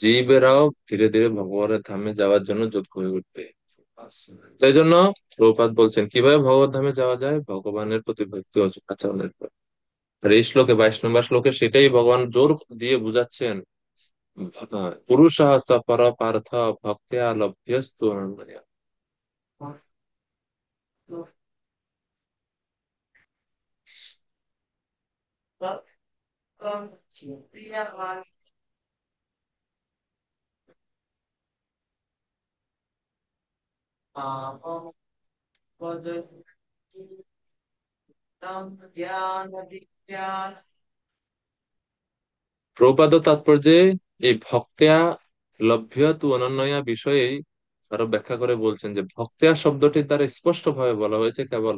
জীবেরাও ধীরে ধীরে ভগবানের ধামে যাওয়ার জন্য যোগ্য হয়ে উঠবে। তাই জন্য প্রভুপাদ বলছেন কিভাবে ভগবত ধামে যাওয়া যায়, ভগবানের প্রতি ভক্তি আচরণের পর। আর এই শ্লোকে 22 নম্বর শ্লোকে সেটাই ভগবান জোর দিয়ে বুঝাচ্ছেন। পুরুষ পর পার্থ ভক্তিয়া লভ্যস্তু অনন্যয়া। প্রপাদ তাৎপর্যে এই ভক্তিয়া লভ্য তু অনন্যয়া বিষয়ে আরো ব্যাখ্যা করে বলছেন যে ভক্তিয়া শব্দটির দ্বারা স্পষ্ট ভাবে বলা হয়েছে কেবল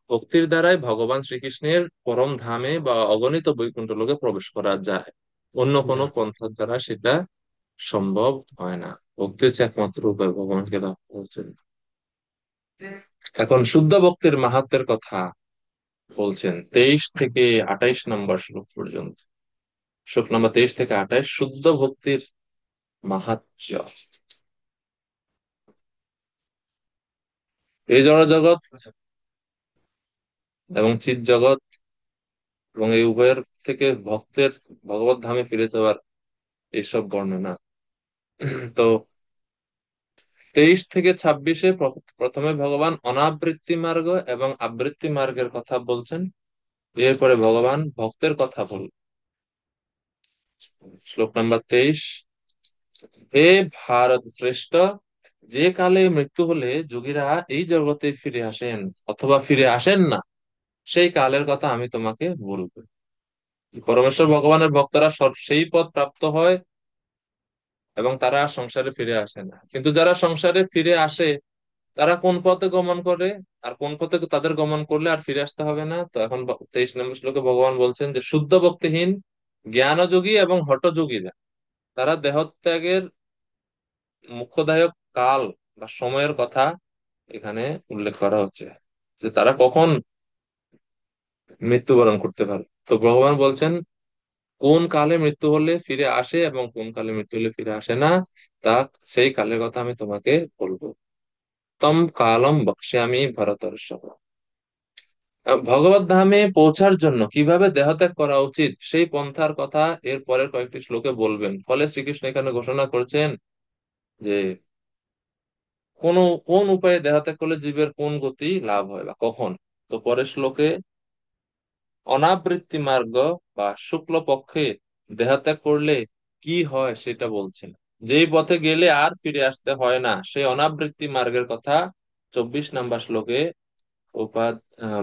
ভক্তির দ্বারাই ভগবান শ্রীকৃষ্ণের পরম ধামে বা অগণিত বৈকুণ্ঠ লোকে প্রবেশ করা যায়। অন্য কোনো পন্থার দ্বারা সেটা সম্ভব হয় না। ভক্তি হচ্ছে একমাত্র উপায় ভগবানকে লাভ করার জন্য। এখন শুদ্ধ ভক্তির মাহাত্ম্যের কথা বলছেন 23 থেকে 28 নম্বর শ্লোক পর্যন্ত। শ্লোক নম্বর 23 থেকে 28, শুদ্ধ ভক্তির মাহাত্ম্য। এই জড় জগৎ এবং চিৎ জগৎ এবং এই উভয়ের থেকে ভক্তের ভগবত ধামে ফিরে যাওয়ার এইসব বর্ণনা। তো 23 থেকে 26-এ প্রথমে ভগবান অনাবৃত্তি মার্গ এবং আবৃত্তি মার্গের কথা বলছেন, এরপরে ভগবান ভক্তের কথা বল। শ্লোক নাম্বার 23, হে ভারত শ্রেষ্ঠ, যে কালে মৃত্যু হলে যোগীরা এই জগতে ফিরে আসেন অথবা ফিরে আসেন না, সেই কালের কথা আমি তোমাকে বলবো। পরমেশ্বর ভগবানের ভক্তরা সেই পদ প্রাপ্ত হয় এবং তারা আর সংসারে ফিরে আসে না। কিন্তু যারা সংসারে ফিরে আসে তারা কোন পথে গমন করে, আর কোন পথে তাদের গমন করলে আর ফিরে আসতে হবে না? তো এখন 23 নম্বর শ্লোকে ভগবান বলছেন যে শুদ্ধ ভক্তিহীন জ্ঞানযোগী এবং হঠযোগীরা, তারা দেহত্যাগের মুখ্যদায়ক কাল বা সময়ের কথা এখানে উল্লেখ করা হচ্ছে, যে তারা কখন মৃত্যুবরণ করতে পারে। তো ভগবান বলছেন কোন কালে মৃত্যু হলে ফিরে আসে এবং কোন কালে মৃত্যু হলে ফিরে আসে না, তা সেই কালের কথা আমি তোমাকে বলবো। তম কালম বক্ষ্যামি ভরতর্ষভ। ভগবত ধামে পৌঁছার জন্য কিভাবে দেহত্যাগ করা উচিত সেই পন্থার কথা এর পরের কয়েকটি শ্লোকে বলবেন। ফলে শ্রীকৃষ্ণ এখানে ঘোষণা করছেন যে কোন কোন উপায়ে দেহত্যাগ করলে জীবের কোন গতি লাভ হয় বা কখন। তো পরের শ্লোকে অনাবৃত্তি মার্গ বা শুক্ল পক্ষে দেহত্যাগ করলে কি হয় সেটা বলছেন। যেই পথে গেলে আর ফিরে আসতে হয় না, সেই অনাবৃত্তি মার্গের কথা 24 নম্বর শ্লোকে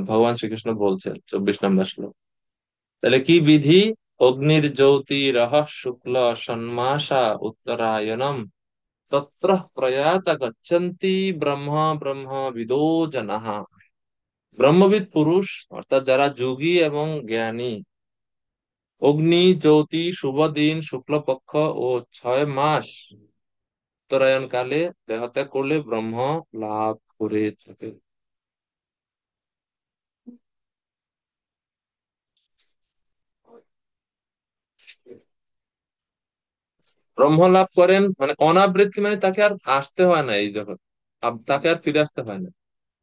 ভগবান শ্রীকৃষ্ণ বলছেন। 24 নম্বর শ্লোক, তাহলে কি বিধি? অগ্নির জ্যোতি রহ শুক্ল ষণ্মাসা উত্তরায়ণম তত্র প্রয়াত গচ্ছন্তি ব্রহ্ম ব্রহ্ম বিদো জনাঃ। ব্রহ্মবিদ পুরুষ অর্থাৎ যারা যোগী এবং জ্ঞানী, অগ্নি জ্যোতি শুভ দিন শুক্লপক্ষ ও 6 মাস উত্তরায়ণ কালে দেহত্যাগ করলে ব্রহ্ম লাভ করে থাকে। ব্রহ্ম লাভ করেন মানে অনাবৃত্তি, মানে তাকে আর আসতে হয় না এই জগৎ, তাকে আর ফিরে আসতে হয় না।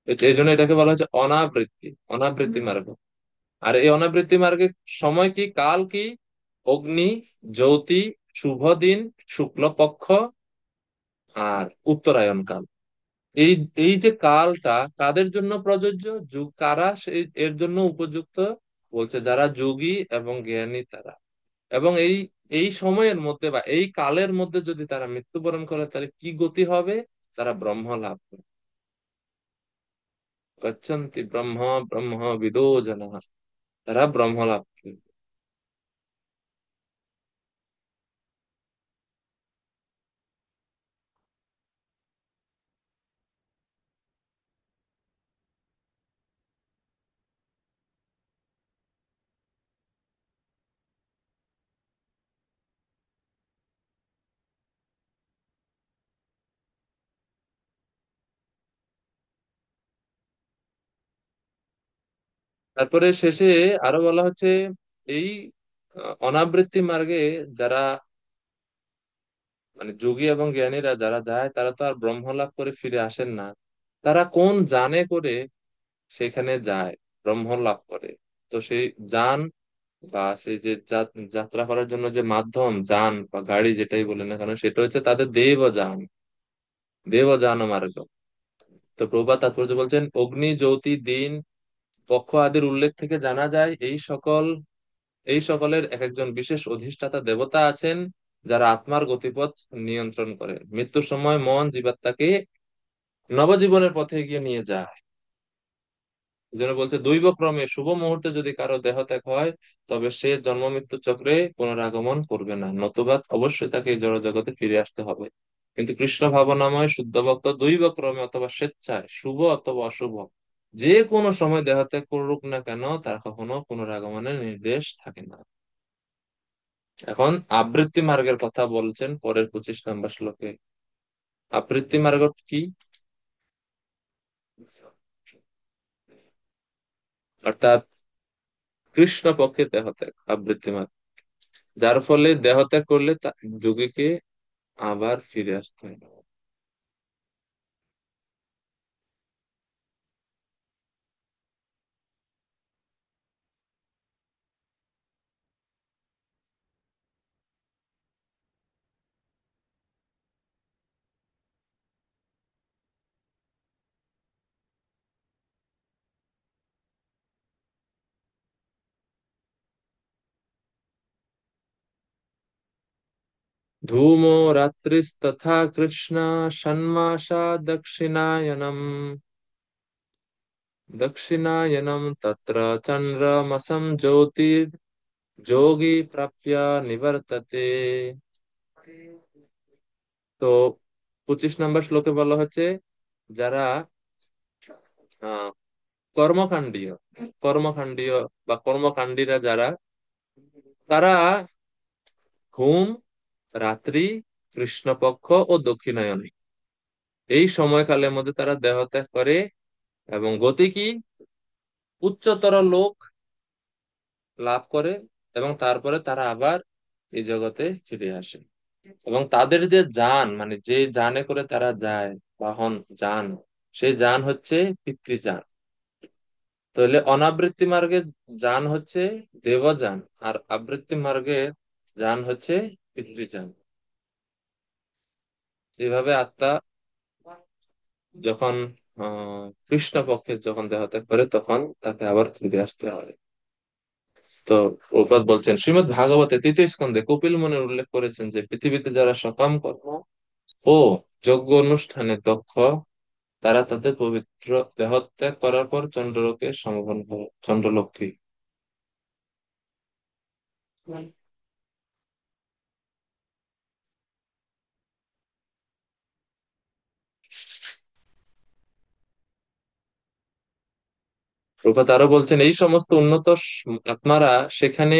এই জন্য এটাকে বলা হচ্ছে অনাবৃত্তি, অনাবৃত্তি মার্গ। আর এই অনাবৃত্তি মার্গের সময় কি, কাল কি? অগ্নি, জ্যোতি, শুভ দিন, শুক্লপক্ষ আর উত্তরায়ণ কাল। এই এই যে কালটা কাদের জন্য প্রযোজ্য, যুগ কারা সেই এর জন্য উপযুক্ত? বলছে যারা যোগী এবং জ্ঞানী তারা। এবং এই এই সময়ের মধ্যে বা এই কালের মধ্যে যদি তারা মৃত্যুবরণ করে তাহলে কি গতি হবে? তারা ব্রহ্ম লাভ করে। গচ্ছন্তি ব্রহ্ম ব্রহ্ম বিদো জনঃ, তারা ব্রহ্ম লাভ করে। তারপরে শেষে আরো বলা হচ্ছে এই অনাবৃত্তি মার্গে যারা মানে যোগী এবং জ্ঞানীরা যারা যায় তারা তো আর ব্রহ্ম লাভ করে ফিরে আসেন না, তারা কোন যানে করে সেখানে যায়, ব্রহ্ম লাভ করে। তো সেই যান বা সেই যে যাত্রা করার জন্য যে মাধ্যম, যান বা গাড়ি যেটাই বলে না কেন, সেটা হচ্ছে তাদের দেবযান, দেবযান মার্গ। তো প্রভুপাদ তাৎপর্য বলছেন অগ্নি জ্যোতি দিন পক্ষ আদির উল্লেখ থেকে জানা যায় এই সকলের এক একজন বিশেষ অধিষ্ঠাতা দেবতা আছেন, যারা আত্মার গতিপথ নিয়ন্ত্রণ করেন। মৃত্যুর সময় মন জীবাত্মাকে নবজীবনের পথে এগিয়ে নিয়ে যায়। এই জন্য বলছে দৈব ক্রমে শুভ মুহূর্তে যদি কারো দেহ ত্যাগ হয় তবে সে জন্ম মৃত্যু চক্রে পুনরাগমন করবে না, নতুবা অবশ্যই তাকে এই জড় জগতে ফিরে আসতে হবে। কিন্তু কৃষ্ণ ভাবনাময় শুদ্ধ ভক্ত দৈব ক্রমে অথবা স্বেচ্ছায়, শুভ অথবা অশুভ, যে কোনো সময় দেহ ত্যাগ করুক না কেন তার কখনো পুনরাগমনের নির্দেশ থাকে না। এখন আবৃত্তি মার্গের কথা বলছেন পরের 25 নম্বর শ্লোকে। আবৃত্তি মার্গ কি? অর্থাৎ কৃষ্ণ পক্ষে দেহত্যাগ আবৃত্তি মার্গ, যার ফলে দেহত্যাগ করলে যোগীকে আবার ফিরে আসতে হয়। धूमो रात्रिस्तथा कृष्ण षण्मासा दक्षिणायनम् दक्षिणायनम् तत्र चन्द्रमसं ज्योतिर्योगी प्राप्य निवर्तते। তো 25 নম্বর শ্লোকে বলা হচ্ছে যারা আহ কর্মকাণ্ডীয় কর্মকাণ্ডীয় বা কর্মকাণ্ডীরা যারা, তারা ঘুম, রাত্রি, কৃষ্ণপক্ষ ও দক্ষিণায়নে এই সময়কালের মধ্যে তারা দেহত্যাগ করে এবং গতি কি উচ্চতর লোক লাভ করে, এবং তারপরে তারা আবার এই জগতে ফিরে আসে। এবং তাদের যে যান, মানে যে যানে করে তারা যায়, বাহন যান, সেই যান হচ্ছে পিতৃযান। তাহলে অনাবৃত্তি মার্গের যান হচ্ছে দেবযান, আর আবৃত্তি মার্গের যান হচ্ছে পিতৃযান। এইভাবে আত্মা যখন কৃষ্ণ পক্ষে যখন দেহত্যাগ করে তখন তাকে আবার ফিরে আসতে হয়। তো প্রভুপাদ বলছেন শ্রীমদ্ ভাগবতে 3য় স্কন্ধে কপিল মুনির উল্লেখ করেছেন যে পৃথিবীতে যারা সকাম কর্ম ও যজ্ঞ অনুষ্ঠানে দক্ষ, তারা তাদের পবিত্র দেহত্যাগ করার পর চন্দ্রলোকে সমগমন করে, চন্দ্রলোককে। প্রভুপাদ আরো বলছেন এই সমস্ত উন্নত আত্মারা সেখানে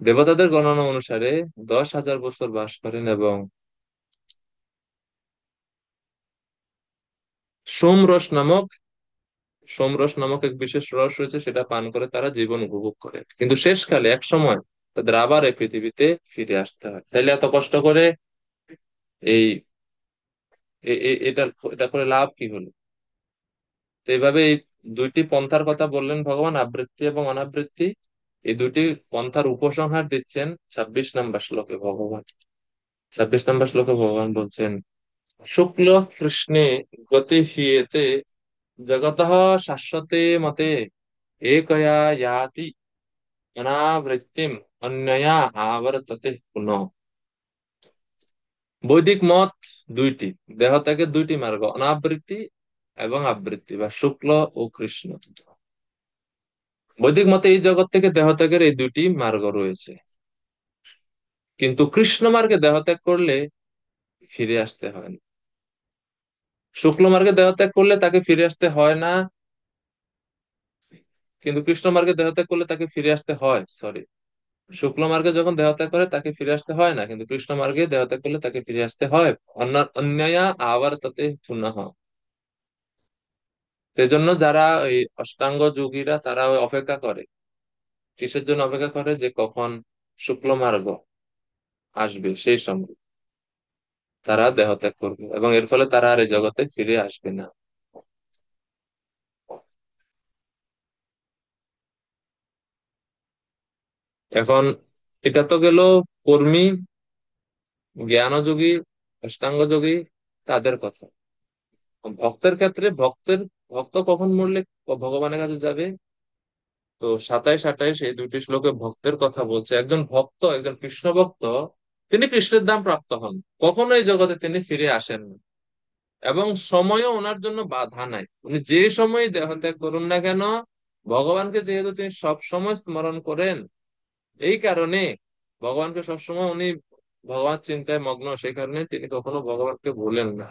দেবতাদের গণনা অনুসারে 10,000 বছর বাস করেন এবং সোমরস নামক সোমরস নামক এক বিশেষ রস রয়েছে, সেটা পান করে তারা জীবন উপভোগ করে, কিন্তু শেষকালে এক সময় তাদের আবার এই পৃথিবীতে ফিরে আসতে হয়। তাইলে এত কষ্ট করে এই এটা এটা করে লাভ কি হলো? তো এইভাবে এই দুইটি পন্থার কথা বললেন ভগবান, আবৃত্তি এবং অনাবৃত্তি। এই দুইটি পন্থার উপসংহার দিচ্ছেন 26 নম্বর শ্লোকে ভগবান। 26 নম্বর শ্লোকে ভগবান বলছেন শুক্ল কৃষ্ণে গতি হিয়েতে জগতঃ শাশ্বতে মতে একয়া याति অনাবৃত্তিম অন্যয়া আবর্ততে পুনঃ। বৈদিক মত দুইটি, দেহত্যাগের দুইটি মার্গ, অনাবৃত্তি এবং আবৃত্তি বা শুক্ল ও কৃষ্ণ। বৈদিক মতে এই জগৎ থেকে দেহত্যাগের এই দুইটি মার্গ রয়েছে, কিন্তু কৃষ্ণ মার্গে দেহত্যাগ করলে ফিরে আসতে হয় না। শুক্ল মার্গে দেহত্যাগ করলে তাকে ফিরে আসতে হয় না, কিন্তু কৃষ্ণ মার্গে দেহত্যাগ করলে তাকে ফিরে আসতে হয়, সরি, শুক্ল মার্গে যখন দেহত্যাগ করে তাকে ফিরে আসতে হয় না, কিন্তু কৃষ্ণ মার্গে দেহত্যাগ করলে তাকে ফিরে আসতে হয়। অন্যয়া আবার তাতে পুনঃ। সেজন্য যারা ওই অষ্টাঙ্গ যোগীরা তারা ওই অপেক্ষা করে, কিসের জন্য অপেক্ষা করে? যে কখন শুক্ল মার্গ আসবে, সেই সময় তারা দেহত্যাগ করবে এবং এর ফলে তারা আর এই জগতে ফিরে আসবে না। এখন এটা তো গেল কর্মী, জ্ঞানযোগী, অষ্টাঙ্গ যোগী, তাদের কথা। ভক্তের ক্ষেত্রে ভক্ত কখন মরলে ভগবানের কাছে যাবে? তো 27-28 এই দুইটি শ্লোকে ভক্তের কথা বলছে। একজন ভক্ত, একজন কৃষ্ণ ভক্ত, তিনি কৃষ্ণের ধাম প্রাপ্ত হন, কখনো এই জগতে তিনি ফিরে আসেন না, এবং সময়ও ওনার জন্য বাধা নাই। উনি যে সময় দেহত্যাগ করুন না কেন, ভগবানকে যেহেতু তিনি সব সময় স্মরণ করেন, এই কারণে ভগবানকে সবসময় উনি ভগবান চিন্তায় মগ্ন, সেই কারণে তিনি কখনো ভগবানকে ভুলেন না।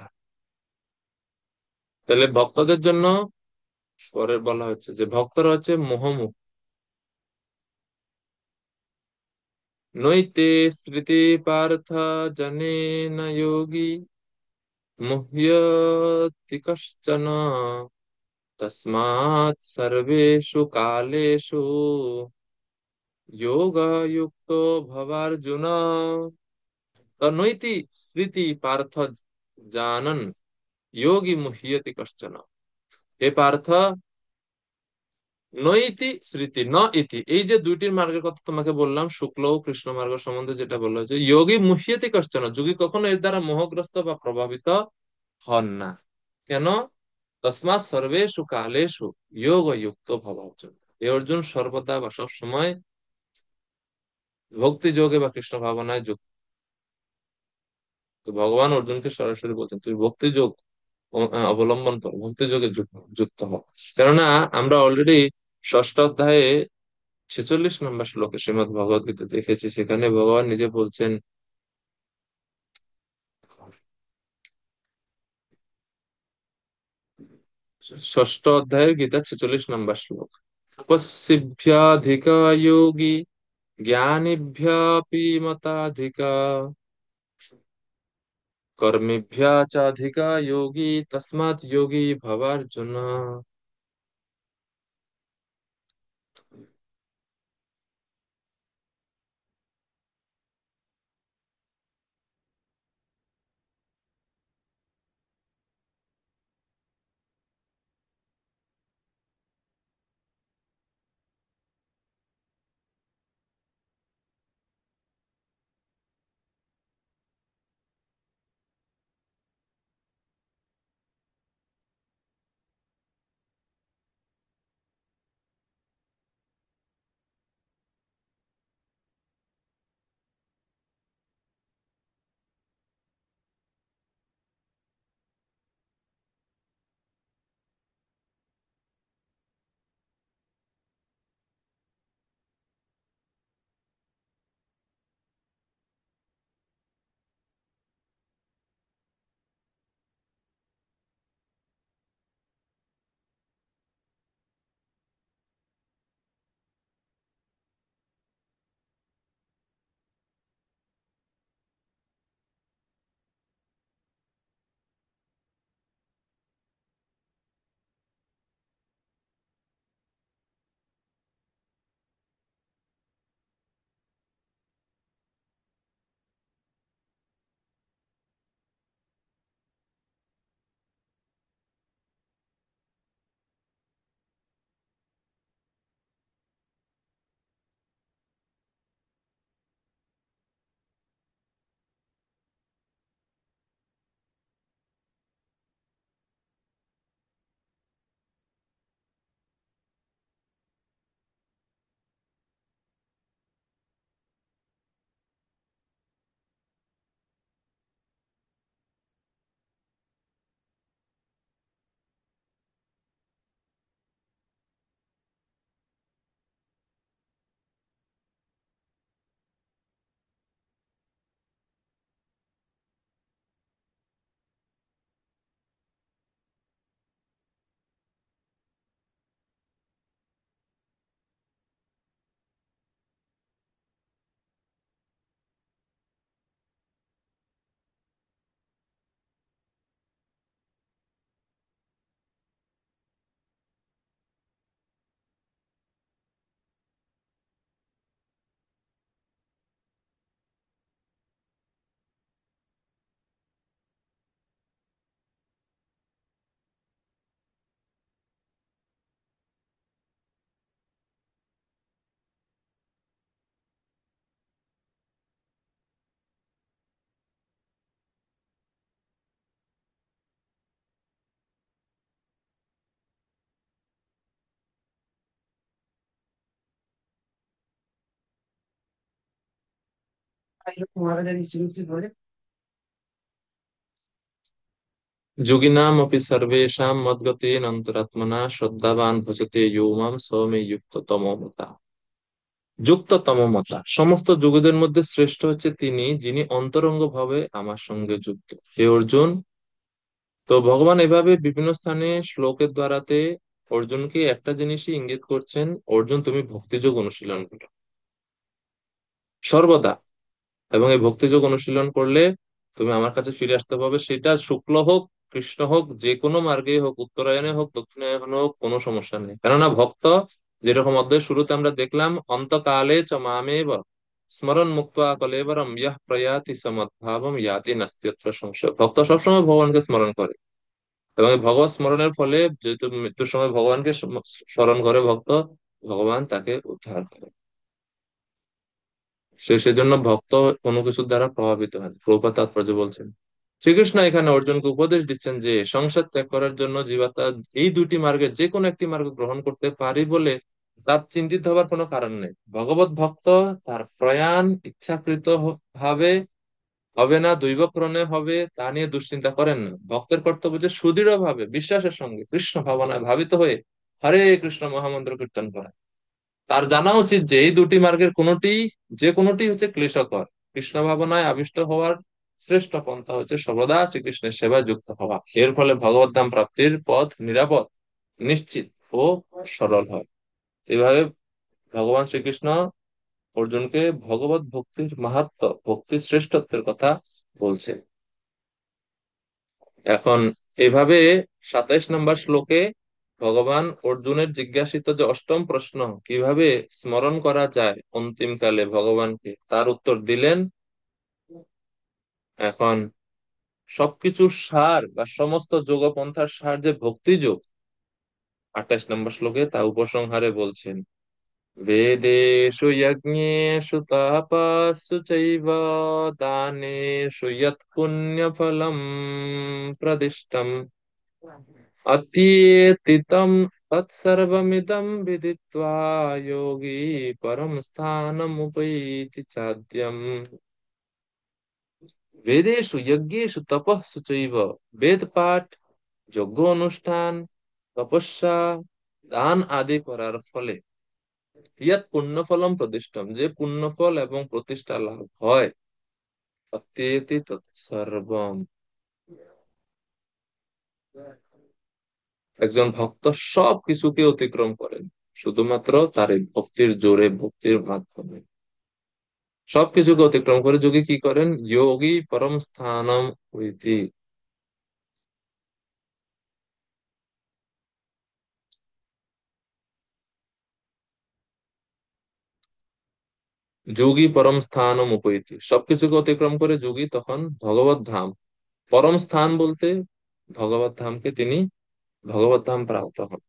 তাহলে ভক্তদের জন্য পরে বলা হচ্ছে যে ভক্তরা হচ্ছে মোহমুখ। নৈতে স্মৃতি পার্থ জনেন যোগী মুহ্যতি কশ্চন तस्मात् सर्वेषु कालेषु योगयुक्तो भवार्जुन नैति स्मृति पार्थ जानन योगी मुह्यति कश्चन। हे पार्थ, নইতি স্মৃতি ন ইতি, এই যে দুইটির মার্গের কথা তোমাকে বললাম, শুক্ল ও কৃষ্ণ মার্গ সম্বন্ধে যেটা বললো, যে যোগী মুহ্যতি কশ্চন, যোগী কখনো এর দ্বারা মোহগ্রস্ত বা প্রভাবিত হন না। কেন? তসমাৎ সর্বেষু কালেষু যোগ যুক্ত ভব অর্জুন। এ অর্জুন সর্বদা বা সব সময় ভক্তি যোগে বা কৃষ্ণ ভাবনায় যুক্ত। তো ভগবান অর্জুনকে সরাসরি বলছেন তুই ভক্তি যোগ অবলম্বন কর, ভক্তি যোগে যুক্ত হ। কেননা আমরা অলরেডি ষষ্ঠ অধ্যায়ে 46 নম্বর শ্লোকে শ্রীমদ ভগবত গীতা দেখেছি, সেখানে ভগবান নিজে বলছেন, ষষ্ঠ অধ্যায়ের গীতা 46 নম্বর শ্লোক, তপস্বিভ্যাধিকা যোগী জ্ঞানিভ্যাপি মতাধিকা কর্মেভ্যা চাধিকা যোগী তস্মাৎ যোগী ভবার্জুন। যোগিনাম অপি সর্বেষাং মদ্গতেন অন্তরাত্মনা শ্রদ্ধাবান ভজতে ইয়ো মাম সো মে যুক্ততমো মতা। যুক্ততম মতা, সমস্ত যোগীদের মধ্যে শ্রেষ্ঠ হচ্ছে তিনি যিনি অন্তরঙ্গ ভাবে আমার সঙ্গে যুক্ত। হে অর্জুন, তো ভগবান এভাবে বিভিন্ন স্থানে শ্লোকের দ্বারাতে অর্জুনকে একটা জিনিসই ইঙ্গিত করছেন, অর্জুন তুমি ভক্তিযোগ অনুশীলন করো সর্বদা, এবং এই ভক্তিযোগ অনুশীলন করলে তুমি আমার কাছে ফিরে আসতে পারবে, সেটা শুক্ল হোক কৃষ্ণ হোক, যে কোনো মার্গে হোক, উত্তরায়ণে হোক দক্ষিণায়নে হোক, কোনো সমস্যা নেই। কেননা ভক্ত, যেরকম অধ্যায় শুরুতে আমরা দেখলাম, অন্তকালে চ মামেব স্মরণ মুক্তা কলেবরম ইহ প্রয়াতি সমদ্ভাবম ইয়াতি নাস্ত্যত্র সংশয়। ভক্ত সবসময় ভগবানকে স্মরণ করে, এবং এই ভগবত স্মরণের ফলে যেহেতু মৃত্যুর সময় ভগবানকে স্মরণ করে ভক্ত, ভগবান তাকে উদ্ধার করে। সেজন্য ভক্ত কোনো কিছুর দ্বারা প্রভাবিত হয় না। প্রভুপাদ তাৎপর্য বলছেন, শ্রীকৃষ্ণ এখানে অর্জুনকে উপদেশ দিচ্ছেন যে সংসার ত্যাগ করার জন্য জীবাত্মা এই দুটি মার্গের যে কোনো একটি মার্গ গ্রহণ করতে পারি বলে তার চিন্তিত হবার কোনো কারণ নেই। ভগবত ভক্ত তার প্রয়াণ ইচ্ছাকৃত ভাবে হবে না, দৈবক্রমে হবে, তা নিয়ে দুশ্চিন্তা করেন না। ভক্তের কর্তব্য যে সুদৃঢ় ভাবে বিশ্বাসের সঙ্গে কৃষ্ণ ভাবনায় ভাবিত হয়ে হরে কৃষ্ণ মহামন্ত্র কীর্তন করা। তার জানা উচিত যে এই দুটি মার্গের কোনটি, যে কোনটি হচ্ছে ক্লেশকর। কৃষ্ণ ভাবনায় আবিষ্ট হওয়ার শ্রেষ্ঠ পন্থা হচ্ছে সর্বদা শ্রীকৃষ্ণের সেবায় যুক্ত হওয়া। এর ফলে ভগবত ধাম প্রাপ্তির পথ নিরাপদ, নিশ্চিত ও সরল হয়। এইভাবে ভগবান শ্রীকৃষ্ণ অর্জুনকে ভগবত ভক্তির মাহাত্ম্য, ভক্তির শ্রেষ্ঠত্বের কথা বলছে। এখন এভাবে 27 নম্বর শ্লোকে ভগবান অর্জুনের জিজ্ঞাসিত যে অষ্টম প্রশ্ন, কিভাবে স্মরণ করা যায় অন্তিমকালে ভগবানকে, তার উত্তর দিলেন। এখন সবকিছুর সার বা সমস্ত যোগপন্থার সার যে ভক্তি যোগ, 28 নম্বর শ্লোকে তা উপসংহারে বলছেন, বেদেষু যজ্ঞেষু তপস্সু চৈব দানেষু যৎ পুণ্যফলম প্রদিষ্টম अत्येतितं तत्सर्वमिदं विदित्वा योगी परम स्थानमुपैति चाद्यम्। वेदेषु यज्ञेषु तपस्सु चैव, वेद पाठ, যজ্ঞ অনুষ্ঠান, তপস্যা, দান আদি করার ফলে ইয়াত পুণ্যফলম প্রতিষ্ঠম, যে পুণ্যফল এবং প্রতিষ্ঠা লাভ হয়, অত্যেতি তৎসর্বম, একজন ভক্ত সব কিছুকে অতিক্রম করেন শুধুমাত্র তার এই ভক্তির জোরে, ভক্তির মাধ্যমে সবকিছুকে অতিক্রম করে যোগী কি করেন, যোগী পরম স্থানম হইতি, যোগী পরম স্থানম উপৈতি, সবকিছুকে অতিক্রম করে যোগী তখন ভগবত ধাম, পরম স্থান বলতে ভগবত ধামকে তিনি ভগবত ধাম প্রাপ্ত হন।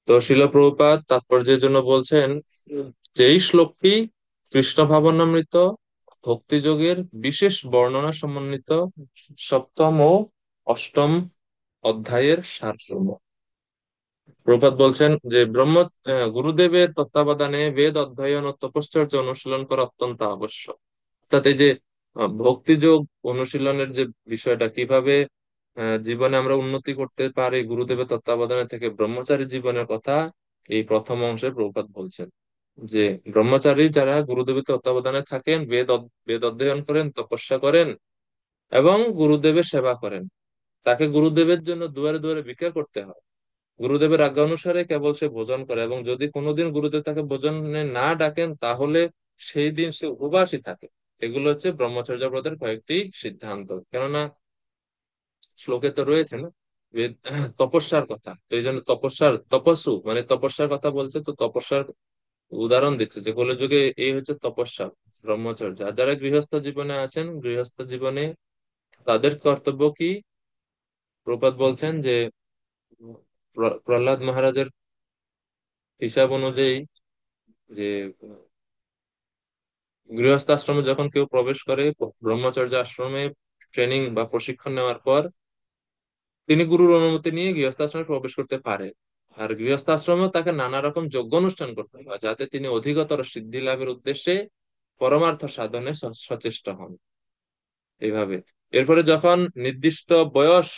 তো শিল প্রভুপাদ তাৎপর্যের জন্য বলছেন যে এই শ্লোকটি কৃষ্ণ ভাবনামৃত ভক্তিযোগের বিশেষ বর্ণনা সমন্বিত সপ্তম ও অষ্টম অধ্যায়ের সারমর্ম। প্রভুপাদ বলছেন যে গুরুদেবের তত্ত্বাবধানে বেদ অধ্যয়ন ও তপশ্চর্য অনুশীলন করা অত্যন্ত আবশ্যক। অর্থাৎ এই যে ভক্তিযোগ অনুশীলনের যে বিষয়টা, কিভাবে জীবনে আমরা উন্নতি করতে পারি গুরুদেবের তত্ত্বাবধানে থেকে, ব্রহ্মচারী জীবনের কথা এই প্রথম অংশে প্রভুপাদ বলছেন। যে ব্রহ্মচারী যারা গুরুদেবের তত্ত্বাবধানে থাকেন, বেদ অধ্যয়ন করেন, তপস্যা করেন এবং গুরুদেবের সেবা করেন, তাকে গুরুদেবের জন্য দুয়ারে দুয়ারে ভিক্ষা করতে হয়। গুরুদেবের আজ্ঞা অনুসারে কেবল সে ভোজন করে, এবং যদি কোনোদিন গুরুদেব তাকে ভোজনে না ডাকেন তাহলে সেই দিন সে উপবাসী থাকে। এগুলো হচ্ছে ব্রহ্মচর্য ব্রতের কয়েকটি সিদ্ধান্ত। কেননা শ্লোকে তো রয়েছে না তপস্যার কথা, তো এই জন্য তপস্যার, তপস্যু মানে তপস্যার কথা বলছে, তো তপস্যার উদাহরণ দিচ্ছে যে কলিযুগে এই হচ্ছে তপস্যা, ব্রহ্মচর্য। আর যারা গৃহস্থ জীবনে আছেন, গৃহস্থ জীবনে তাদের কর্তব্য কি, প্রপাত বলছেন যে প্রহ্লাদ মহারাজের হিসাব অনুযায়ী যে গৃহস্থ আশ্রমে যখন কেউ প্রবেশ করে, ব্রহ্মচর্য আশ্রমে ট্রেনিং বা প্রশিক্ষণ নেওয়ার পর তিনি গুরুর অনুমতি নিয়ে গৃহস্থ আশ্রমে প্রবেশ করতে পারে। আর গৃহস্থ আশ্রমেও তাকে নানা রকম যজ্ঞ অনুষ্ঠান করতে হয় যাতে তিনি অধিকতর সিদ্ধি লাভের উদ্দেশ্যে পরমার্থ সাধনে সচেষ্ট হন। এইভাবে এরপরে যখন নির্দিষ্ট বয়স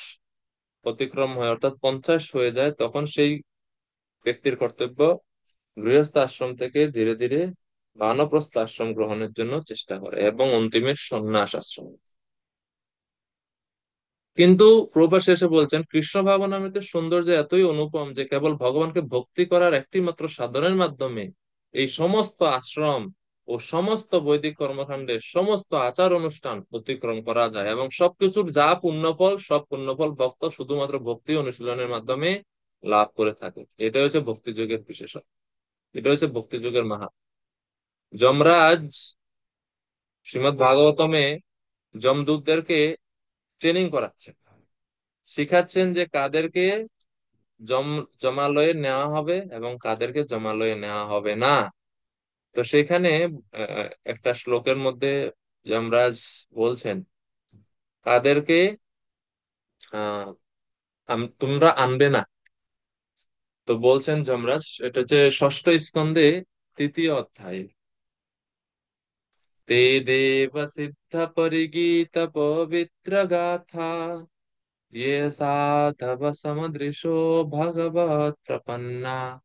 অতিক্রম হয়, অর্থাৎ 50 হয়ে যায়, তখন সেই ব্যক্তির কর্তব্য গৃহস্থ আশ্রম থেকে ধীরে ধীরে বানপ্রস্থ আশ্রম গ্রহণের জন্য চেষ্টা করে, এবং অন্তিমে সন্ন্যাস আশ্রম। কিন্তু প্রভুপাদ শেষে বলছেন কৃষ্ণ ভাবনামৃতের সৌন্দর্য এতই অনুপম যে কেবল ভগবানকে ভক্তি করার একটি মাত্র সাধনের মাধ্যমে এই সমস্ত আশ্রম ও সমস্ত বৈদিক কর্মকাণ্ডের সমস্ত আচার অনুষ্ঠান অতিক্রম করা যায়, এবং সবকিছুর যা পুণ্যফল, সব পুণ্যফল ভক্ত শুধুমাত্র ভক্তি অনুশীলনের মাধ্যমে লাভ করে থাকে। এটা হচ্ছে ভক্তি যুগের বিশেষত্ব, এটা হচ্ছে ভক্তি যুগের মাহা। যমরাজ শ্রীমৎ ভাগবতমে যমদূতদেরকে ট্রেনিং করাচ্ছেন, শিখাচ্ছেন যে কাদেরকে জম জমালয়ে নেওয়া হবে এবং কাদেরকে জমালয়ে নেওয়া হবে না। তো সেখানে একটা শ্লোকের মধ্যে যমরাজ বলছেন কাদেরকে আহ তোমরা আনবে না। তো বলছেন যমরাজ, এটা হচ্ছে ষষ্ঠ স্কন্ধে 3য় অধ্যায়, ते देव सिद्ध परिगीत पवित्र गाथा ये साधव समदृशो भगवत प्रपन्ना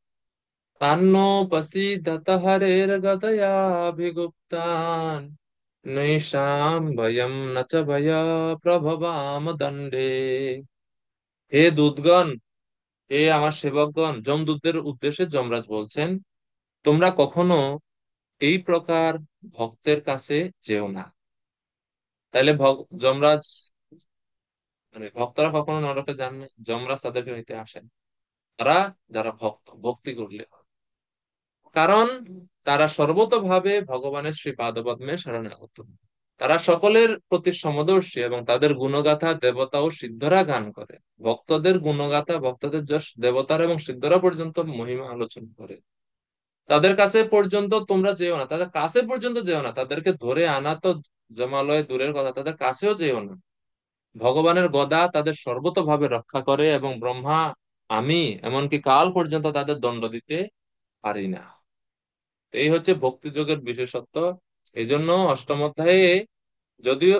तान्नोपसीदत हरेर्गदयाभिगुप्तान् नैषां भयं न च भय प्रभवाम दंडे। হে দূতগণ, হে আমার সেবকগণ, যমদূতদের উদ্দেশ্যে যমরাজ বলছেন, তোমরা কখনো এই প্রকার ভক্তের কাছে যেও না। তাইলে যমরাজ মানে ভক্তরা কখনো নরকে যান না, যমরাজ তাদেরকে নিতে আসেন। তারা যারা ভক্ত, ভক্তি করলে হয়। কারণ তারা সর্বতভাবে ভগবানের শ্রী পাদপদ্মে শরণাগত, তারা সকলের প্রতি সমদর্শী এবং তাদের গুণগাথা দেবতা ও সিদ্ধরা গান করে। ভক্তদের গুণগাথা, ভক্তদের যশ দেবতার এবং সিদ্ধরা পর্যন্ত মহিমা আলোচনা করে। তাদের কাছে পর্যন্ত তোমরা যেও না, তাদের কাছে পর্যন্ত যেও না, তাদেরকে ধরে আনা তো জমালয় দূরের কথা, তাদের কাছেও যেও না। ভগবানের গদা তাদের সর্বতভাবে রক্ষা করে এবং ব্রহ্মা, আমি, এমনকি কাল পর্যন্ত তাদের দণ্ড দিতে পারি না। এই হচ্ছে ভক্তি যোগের বিশেষত্ব। এই জন্য অষ্টম অধ্যায়ে, যদিও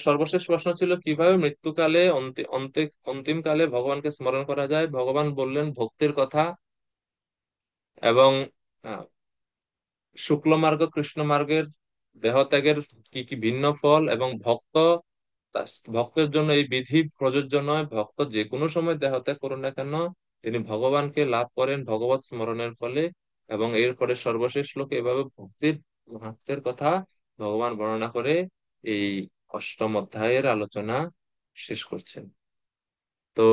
সর্বশেষ প্রশ্ন ছিল কিভাবে মৃত্যুকালে অন্তিম কালে ভগবানকে স্মরণ করা যায়, ভগবান বললেন ভক্তির কথা, এবং আহ, শুক্ল মার্গ কৃষ্ণ মার্গের দেহ ত্যাগের কি কি ভিন্ন ফল, এবং ভক্তের জন্য এই বিধি প্রযোজ্য নয়, ভক্ত যে কোনো সময় দেহ ত্যাগ করুন না কেন তিনি ভগবানকে লাভ করেন ভগবত স্মরণের ফলে। এবং এরপরে সর্বশেষ শ্লোকে এভাবে ভক্তির মাহাত্ম্যের কথা ভগবান বর্ণনা করে এই অষ্টম অধ্যায়ের আলোচনা শেষ করছেন। তো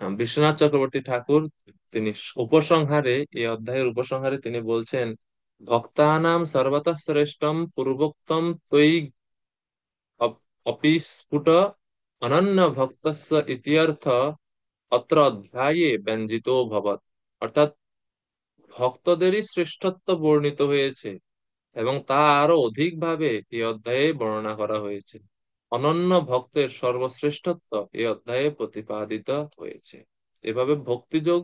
বিশ্বনাথ চক্রবর্তী ঠাকুর তিনি উপসংহারে, এই অধ্যায়ের উপসংহারে তিনি বলছেন, ভক্তানাম সর্বতঃ শ্রেষ্ঠম পূর্বোক্তম ত্বয়ি অপিস্ফুট অনন্য ভক্তস্য ইত্যর্থ অত্র অধ্যায়ে ব্যঞ্জিত ভবৎ। অর্থাৎ ভক্তদেরই শ্রেষ্ঠত্ব বর্ণিত হয়েছে এবং তা আরো অধিক ভাবে এই অধ্যায়ে বর্ণনা করা হয়েছে। অনন্য ভক্তের সর্বশ্রেষ্ঠত্ব এই অধ্যায়ে প্রতিপাদিত হয়েছে। এভাবে ভক্তিযোগ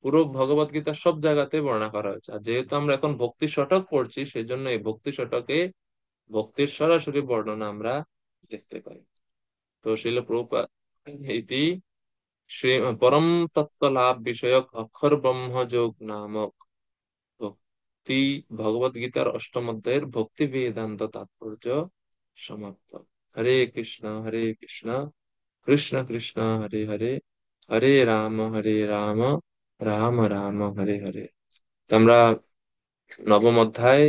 পুরো ভগবত গীতার সব জায়গাতে বর্ণনা করা হয়েছে। আর যেহেতু আমরা এখন ভক্তি শতক পড়ছি, সেই জন্য এই ভক্তি শতকে ভক্তির সরাসরি বর্ণনা আমরা দেখতে পাই। তো শিল প্রভুপাদ ইতি শ্রী পরম তত্ত্ব লাভ বিষয়ক অক্ষর ব্রহ্ম যোগ নামক ভক্তি ভগবত গীতার অষ্টম অধ্যায়ের ভক্তি বেদান্ত তাৎপর্য সমাপ্ত। হরে কৃষ্ণ কৃষ্ণ কৃষ্ণ হরে হরে, হরে রাম রাম রাম হরে হরে। তো আমরা নবম অধ্যায়